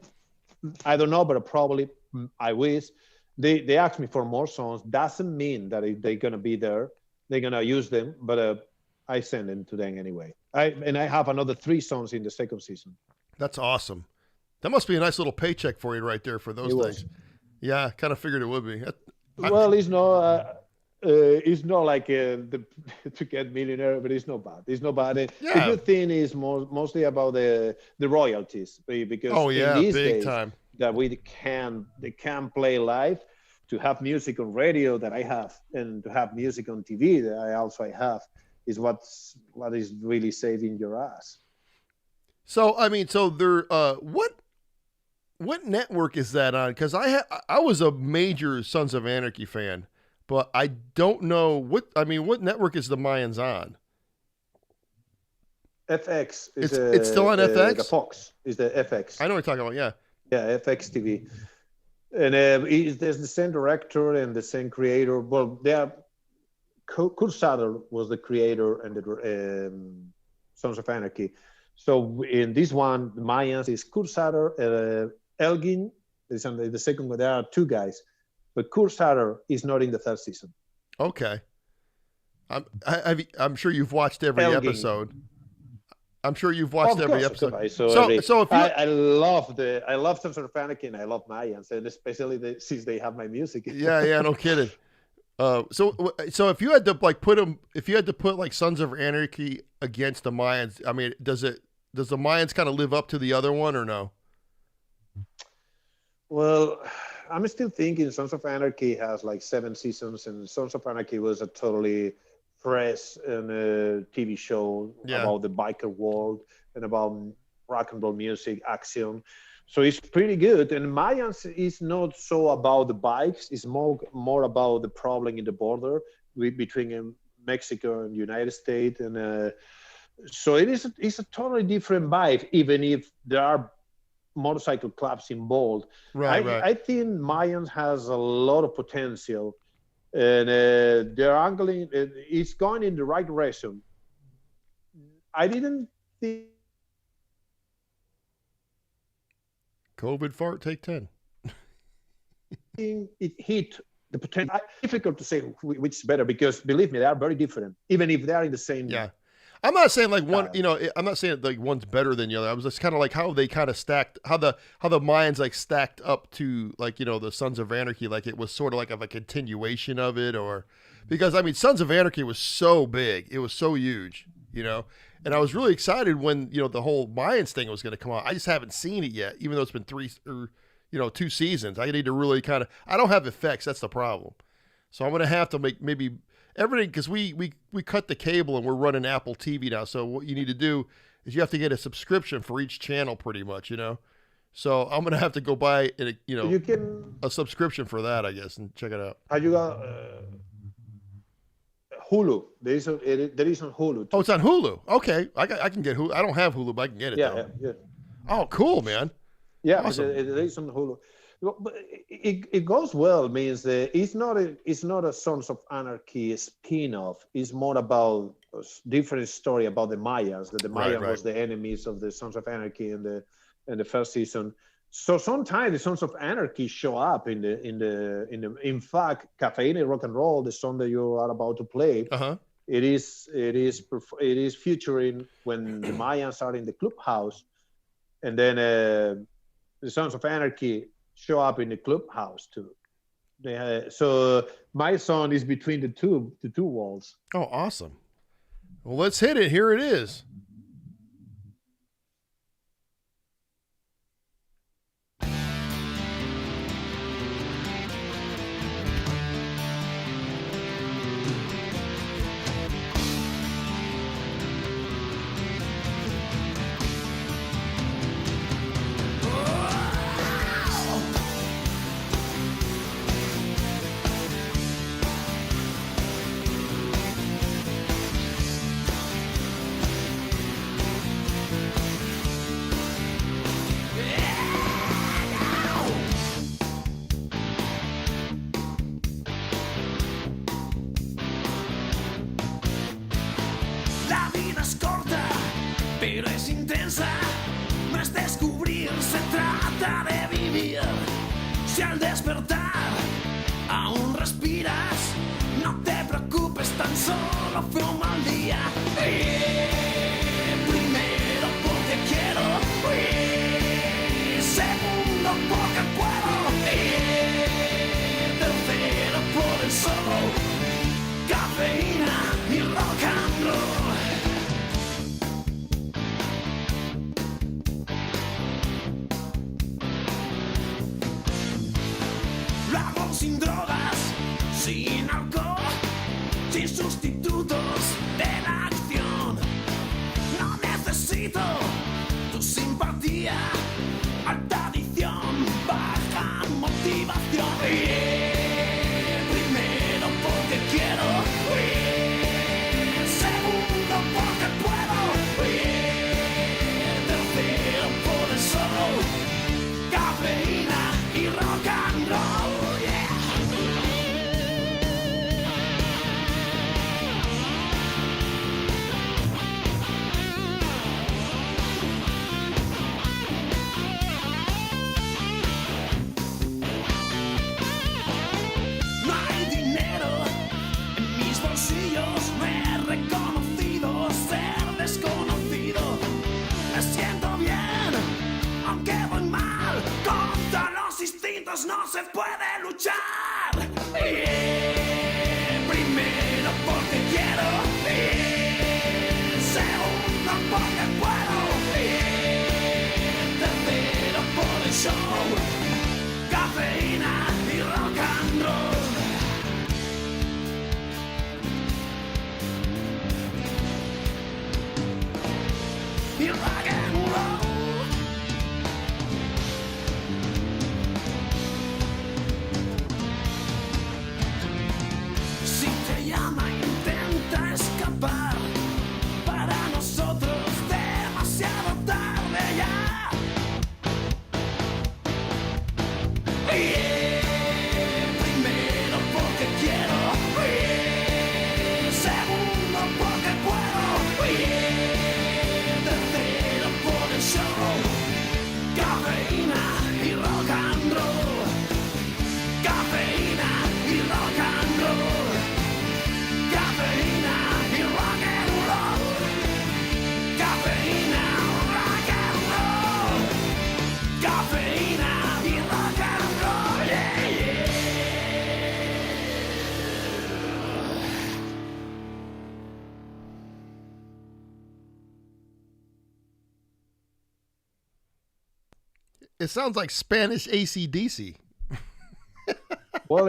I don't know, but probably I wish they asked me for more songs. Doesn't mean that they're gonna be there. They're gonna use them, but I send them to them anyway. I have another 3 songs in the second season. That's awesome. That must be a nice little paycheck for you right there for those things. Yeah, kind of figured it would be. Well, it's no. It's not like to get millionaire, but it's not bad. It's not bad. Yeah. The good thing is mostly about the royalties, because in these big days time. that they can play live, to have music on radio that I have, and to have music on TV that I also have, is what is really saving your ass. So I mean, so there, what network is that on? Because I was a major Sons of Anarchy fan, but I don't know what network is the Mayans on? FX. It's still on FX? The Fox is the FX. I know what you're talking about, yeah. Yeah, FX TV. And there's the same director and the same creator. Well, Kurt Sutter was the creator and the Sons of Anarchy. So in this one, the Mayans is Kurt Sutter, Elgin is on the second one. There are two guys, but Kurt Sutter is not in the third season. Okay. I'm sure you've watched every episode. I'm sure you've watched every episode. I love Sons of Anarchy, and I love Mayans, and especially since they have my music. Yeah, no kidding. So if you had to put like Sons of Anarchy against the Mayans, I mean, does the Mayans kind of live up to the other one or no? Well, I'm still thinking Sons of Anarchy has like 7 seasons, and Sons of Anarchy was a totally fresh and TV show about the biker world and about rock and roll music, action. So it's pretty good. And Mayans is not so about the bikes. It's more about the problem in the border between Mexico and the United States. And so it's a totally different vibe, even if there are motorcycle clubs involved. Right. I think Mayans has a lot of potential, and they're angling. It's going in the right direction. I didn't think. COVID fart, take 10. It hit the potential. Difficult to say which is better, because believe me, they are very different, even if they are in the same. Yeah. I'm not saying like one, I'm not saying like one's better than the other. I was just kind of like how they kind of stacked, how the Mayans like stacked up to like, the Sons of Anarchy, like it was sort of like a continuation of it, or because I mean, Sons of Anarchy was so big, it was so huge, and I was really excited when, the whole Mayans thing was going to come out. I just haven't seen it yet, even though it's been 2 seasons. I need to really I don't have effects. That's the problem. So I'm going to have to make maybe everything, because we cut the cable and we're running Apple TV now. So what you need to do is you have to get a subscription for each channel pretty much, So I'm going to have to go buy, a subscription for that, I guess, and check it out. Have you got Hulu? There is on Hulu too. Oh, it's on Hulu. Okay. I can get Hulu. I don't have Hulu, but I can get it though. Yeah. Oh, cool, man. Yeah, awesome. it is on Hulu. But it goes well. Means it's not a Sons of Anarchy spin-off. It's more about a different story about the Mayans. That the Mayans was the enemies of the Sons of Anarchy in the first season. So sometimes the Sons of Anarchy show up in fact, Caffeine and Rock and Roll, the song that you are about to play. Uh-huh. It is featuring when the Mayans are in the clubhouse, and then the Sons of Anarchy show up in the clubhouse too. So my song is between the two walls. Oh, awesome. Well, let's hit it. Here it is. Pero es intensa, no es descubrir, se trata de vivir. Si al despertar aún respiras, no te preocupes, tan solo fue un mal día. Primero porque quiero, segundo porque puedo, tercero por el solo sin sustitutos de la acción. No necesito tu simpatía, alta adicción, baja motivación. Primero porque quiero, segundo porque puedo, tercero por el show, cafeína y rock and roll. Yeah. No hay dinero en mis bolsillos, me he reconocido ser desconocido. Me siento bien, aunque voy mal. Contra los instintos no se puede luchar. Primero porque quiero, segundo porque puedo, tercero por el show, cafeína y rock and roll. Y rock and roll. Si te llama, intenta escapar. Para nosotros demasiado tarde ya. Primero porque quiero, segundo porque puedo, tercero por el show, cafeína y rock and roll, cafeína y rock and roll, cafeína y rock and roll, cafeína, rock and roll, cafeína y rock and roll, yeah, yeah. It sounds like Spanish AC/DC. Well,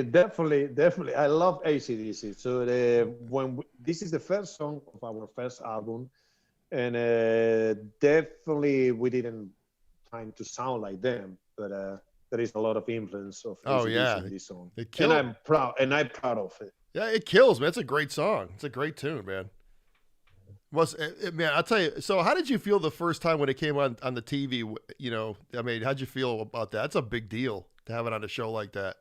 definitely, I love AC/DC. So this is the first song of our first album, and definitely we didn't time to sound like them, but there is a lot of influence of AC/DC in this song, and I'm proud of it. Yeah, it kills, man. It's a great song. It's a great tune, man. Man, I'll tell you. So, how did you feel the first time when it came on the TV? You know, I mean, how'd you feel about that? That's a big deal to have it on a show like that.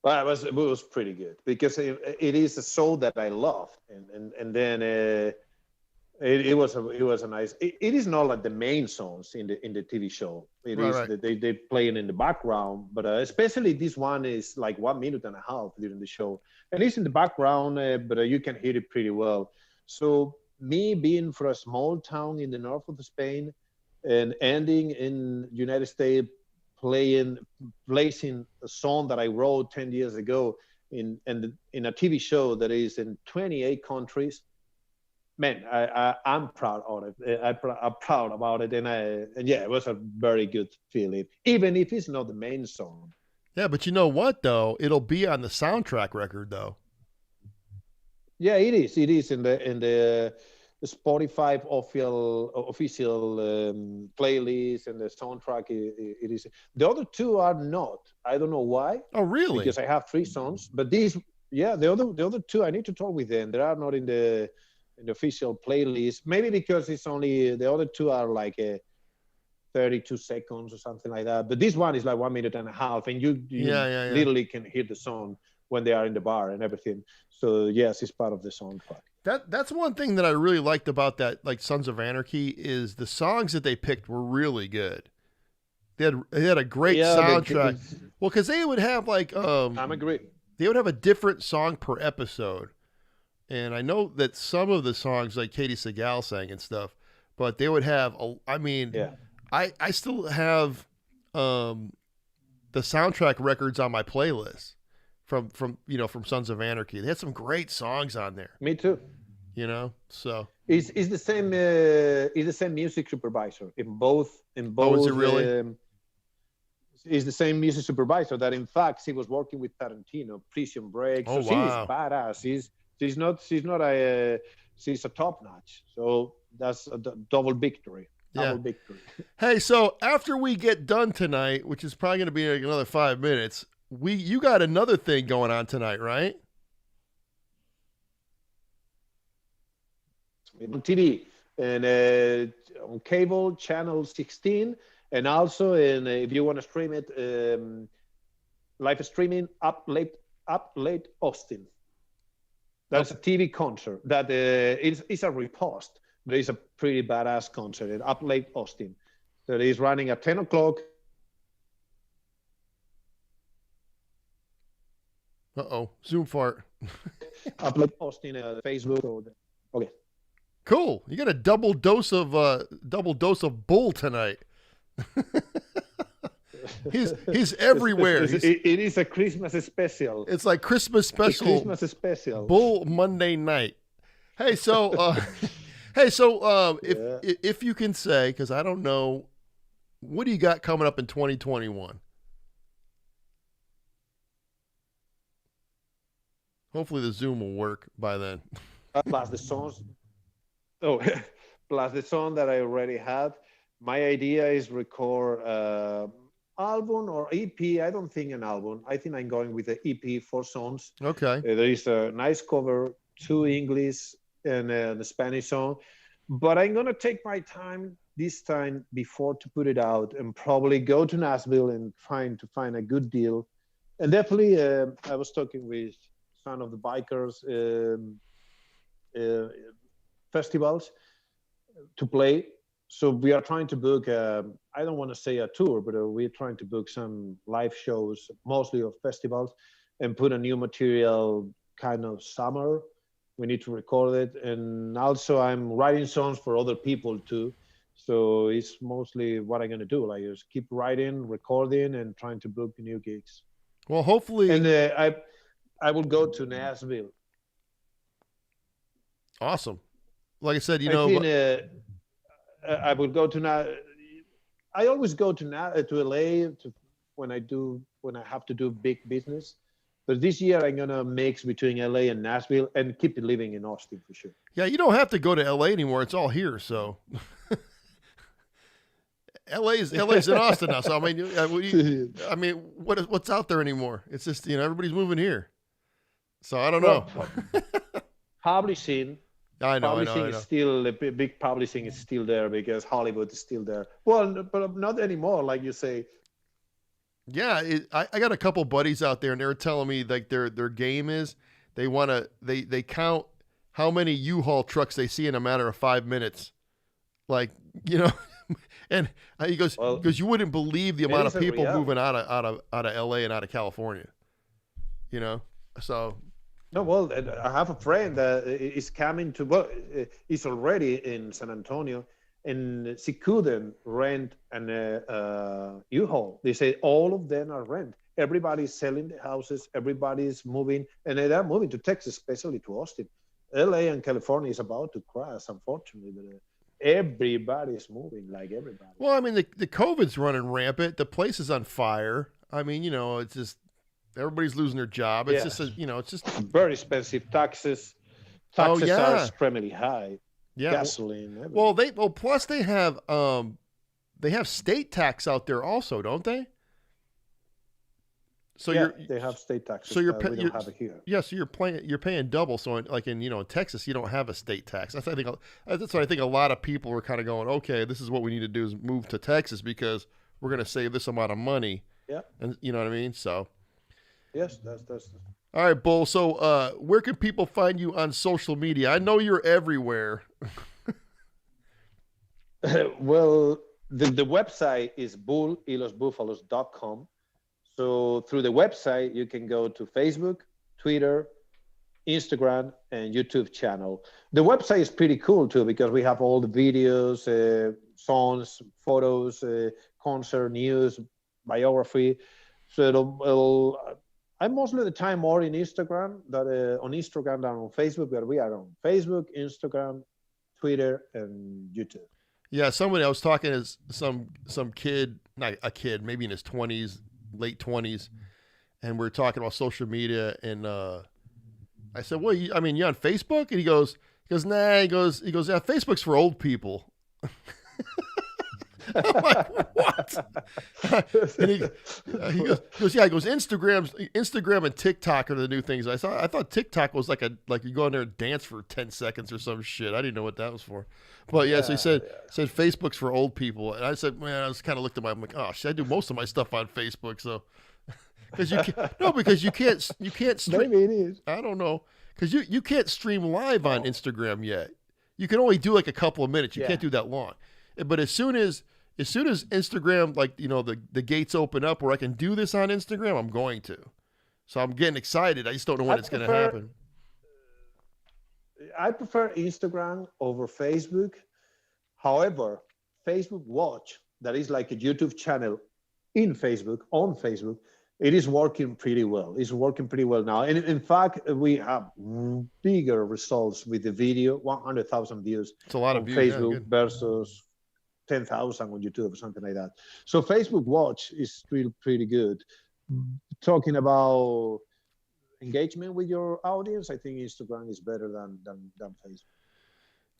Well, it was pretty good because it is a show that I loved, and then it was a nice. It is not like the main songs in the TV show. It is right. They play it in the background, but especially this one is like 1 minute and a half during the show, and it's in the background, but you can hear it pretty well. So me being from a small town in the north of Spain and ending in United States, placing a song that I wrote 10 years ago in a TV show that is in 28 countries, man, I'm proud of it. I'm proud about it, and yeah, it was a very good feeling, even if it's not the main song. Yeah, but you know what though? It'll be on the soundtrack record though. Yeah, it is. It is in the Spotify official playlist, and the soundtrack. It is. The other two are not. I don't know why. Oh, really? Because I have 3 songs, but these, yeah, the other two, I need to talk with them. They are not in the official playlist. Maybe because it's only the other two are like 32 seconds or something like that. But this one is like 1 minute and a half, and you literally can hear the song when they are in the bar and everything. So yes, it's part of the soundtrack. That's one thing that I really liked about that, like Sons of Anarchy, is the songs that they picked were really good. They had a great soundtrack. Well, because they would have like I'm agree. They would have a different song per episode, and I know that some of the songs like Katie Segal sang and stuff, but they would have. I still have the soundtrack records on my playlist from Sons of Anarchy. They had some great songs on there. Me too. You know, so is the same music supervisor in both. Oh, is it really? is the same music supervisor that, in fact, she was working with Tarantino, Prison Break. So Oh, wow. she's badass. She's a top notch. So that's a double victory. Double victory. Hey, so after we get done tonight, which is probably going to be like another 5 minutes, you got another thing going on tonight, right? On TV and on cable channel 16, and also if you want to stream it, live streaming up late Austin. That's a TV concert that is a repost. There is a pretty badass concert in Up Late Austin that is running at 10 o'clock. Uh-oh, Zoom fart. Up Late Austin, Facebook. Okay. Cool. You got a double dose of bull tonight. He's everywhere. It is a Christmas special. It's like Christmas special. Christmas special. Bull Monday night. Hey, so if you can say, because I don't know, what do you got coming up in 2021? Hopefully the Zoom will work by then. Plus the songs. Oh, plus the song that I already had. My idea is record album or EP. I don't think an album. I think I'm going with the EP, 4 songs. Okay. There is a nice cover, 2 English and the Spanish song. But I'm going to take my time this time before to put it out and probably go to Nashville and trying to find a good deal. And definitely I was talking with some of the bikers festivals to play. So we are trying to book, I don't want to say a tour, but we're trying to book some live shows, mostly of festivals, and put a new material kind of summer. We need to record it. And also I'm writing songs for other people too. So it's mostly what I'm going to do. Like just keep writing, recording, and trying to book new gigs. Well, hopefully. And I will go to Nashville. Awesome. Like I said, I will go to I always go to LA when I have to do big business. But this year I'm gonna mix between LA and Nashville and keep living in Austin for sure. Yeah, you don't have to go to LA anymore. It's all here. So LA's in Austin now. So I mean, what's out there anymore? It's just everybody's moving here. So I don't know. Publishing. I know. Is still the big publishing is still there because Hollywood is still there. Well, but not anymore, like you say. Yeah, I got a couple buddies out there, and they were telling me like their game is they count how many U-Haul trucks they see in a matter of 5 minutes, like and he goes because you wouldn't believe the amount of people moving out of LA and out of California, so. No, well, I have a friend that is coming to. Well, he's already in San Antonio, and she couldn't rent an U-Haul. They say all of them are rent. Everybody's selling the houses. Everybody's moving, and they're moving to Texas, especially to Austin. LA and California is about to crash, unfortunately. But everybody's moving, like everybody. Well, I mean, the COVID's running rampant. The place is on fire. I mean, it's just. Everybody's losing their job. It's just it's just very expensive. Taxes are extremely high. Yeah, gasoline. Well, plus they have state tax out there also, don't they? So they have state taxes. So we don't have it here. Yeah, so you're paying double. So in Texas, you don't have a state tax. That's what I think a lot of people were kind of going, okay, this is what we need to do is move to Texas because we're going to save this amount of money. Yeah, and you know what I mean. So. Yes, that's. All right, Bull. So, where can people find you on social media? I know you're everywhere. Well, the website is bullylosbufalos.com. So through the website, you can go to Facebook, Twitter, Instagram, and YouTube channel. The website is pretty cool too because we have all the videos, songs, photos, concert news, biography. So I'm mostly the time more in Instagram on Instagram than on Facebook, but we are on Facebook, Instagram, Twitter, and YouTube. Yeah, somebody I was talking to some kid, not a kid, maybe in his 20s, late 20s, and we are talking about social media, and I said, "Well, you on Facebook?" And he goes, "Nah." He goes, "Yeah, Facebook's for old people." I'm like, what? And he goes, "Yeah." He goes, Instagram and TikTok are the new things. I thought TikTok was like you go in there and dance for 10 seconds or some shit. I didn't know what that was for. But yeah, so he said Facebook's for old people, and I said, man, I just kind of looked at I'm like, oh shit, I do most of my stuff on Facebook, so because you can't stream. Maybe it is. I don't know, because you can't stream live on Instagram yet. You can only do like a couple of minutes. You can't do that long. But as soon as Instagram, like, the gates open up where I can do this on Instagram, I'm going to. So I'm getting excited. I just don't know when it's going to happen. I prefer Instagram over Facebook. However, Facebook Watch, that is like a YouTube channel on Facebook, it is working pretty well. It's working pretty well now. And in fact, we have bigger results with the video, 100,000 views. It's a lot of on views, Facebook versus 10,000 on YouTube or something like that. So Facebook Watch is pretty good. Talking about engagement with your audience, I think Instagram is better than Facebook.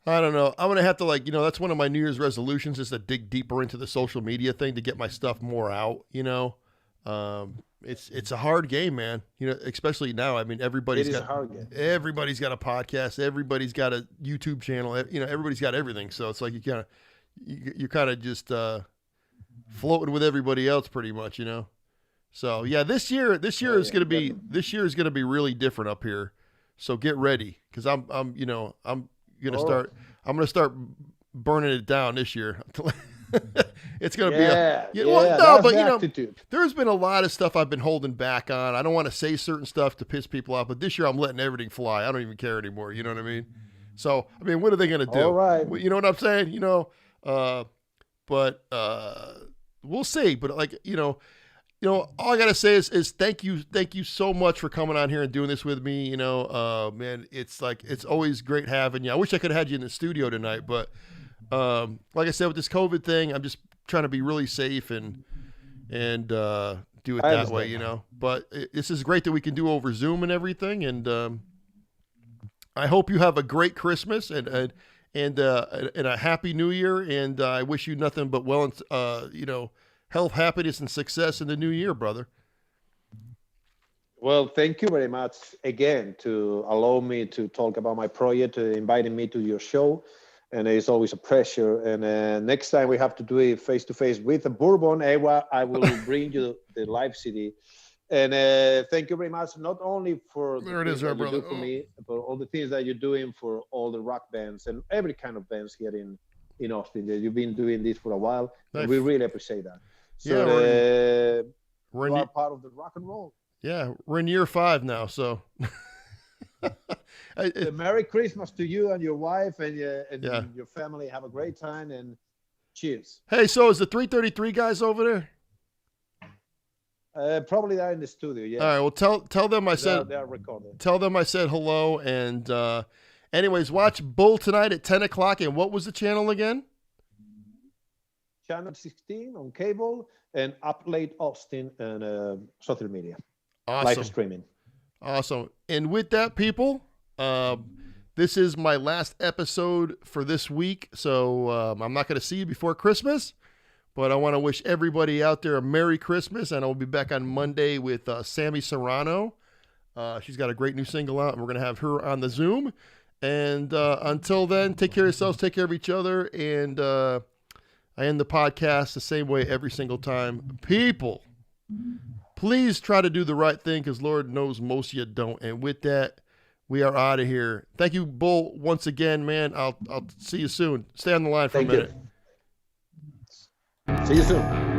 I don't know. I'm going to have to that's one of my New Year's resolutions is to dig deeper into the social media thing to get my stuff more out, It's a hard game, man. Especially now. I mean, everybody's got a podcast. Everybody's got a YouTube channel. Everybody's got everything. So it's like you're kind of just floating with everybody else pretty much, So yeah, this year is going to be really different up here. So get ready, because I'm going to start burning it down this year. It's going to be there's been a lot of stuff I've been holding back on. I don't want to say certain stuff to piss people off, but this year I'm letting everything fly. I don't even care anymore. You know what I mean? So, I mean, what are they going to do? All right. You know what I'm saying? But we'll see. But all I got to say is thank you so much for coming on here and doing this with me. Man, it's always great having you. I wish I could have had you in the studio tonight, but like I said, with this COVID thing, I'm just trying to be really safe and do it that way, But this is great that we can do over Zoom and everything, and I hope you have a great Christmas and a happy New Year, and I wish you nothing but health, happiness, and success in the new year, brother. Well, thank you very much again to allow me to talk about my project, inviting me to your show. And it's always a pleasure. And next time we have to do it face-to-face with a bourbon, I will bring you the live CD. And thank you very much, not only for the things that you do for me, but all the things that you're doing for all the rock bands and every kind of bands here in Austin. You've been doing this for a while, and we really appreciate that. So we're part of the rock and roll. Yeah, we're in year 5 now, so. Merry Christmas to you and your wife and your family. Have a great time, and cheers. Hey, so is the 333 guys over there? Probably they're in the studio. Yeah. All right. Well, tell them I said they're recording. Tell them I said hello. And anyways, watch Bull tonight at 10 o'clock. And what was the channel again? Channel 16 on cable and Up Late Austin and social media. Awesome. Live streaming. Awesome. And with that, people, this is my last episode for this week. So I'm not going to see you before Christmas, but I want to wish everybody out there a Merry Christmas. And I'll be back on Monday with Sammy Serrano. She's got a great new single out, and we're going to have her on the Zoom. And until then, take care of yourselves, take care of each other. And I end the podcast the same way every single time. People, please try to do the right thing, because Lord knows most of you don't. And with that, we are out of here. Thank you, Bull, once again, man. I'll see you soon. Stay on the line for a minute. See you soon.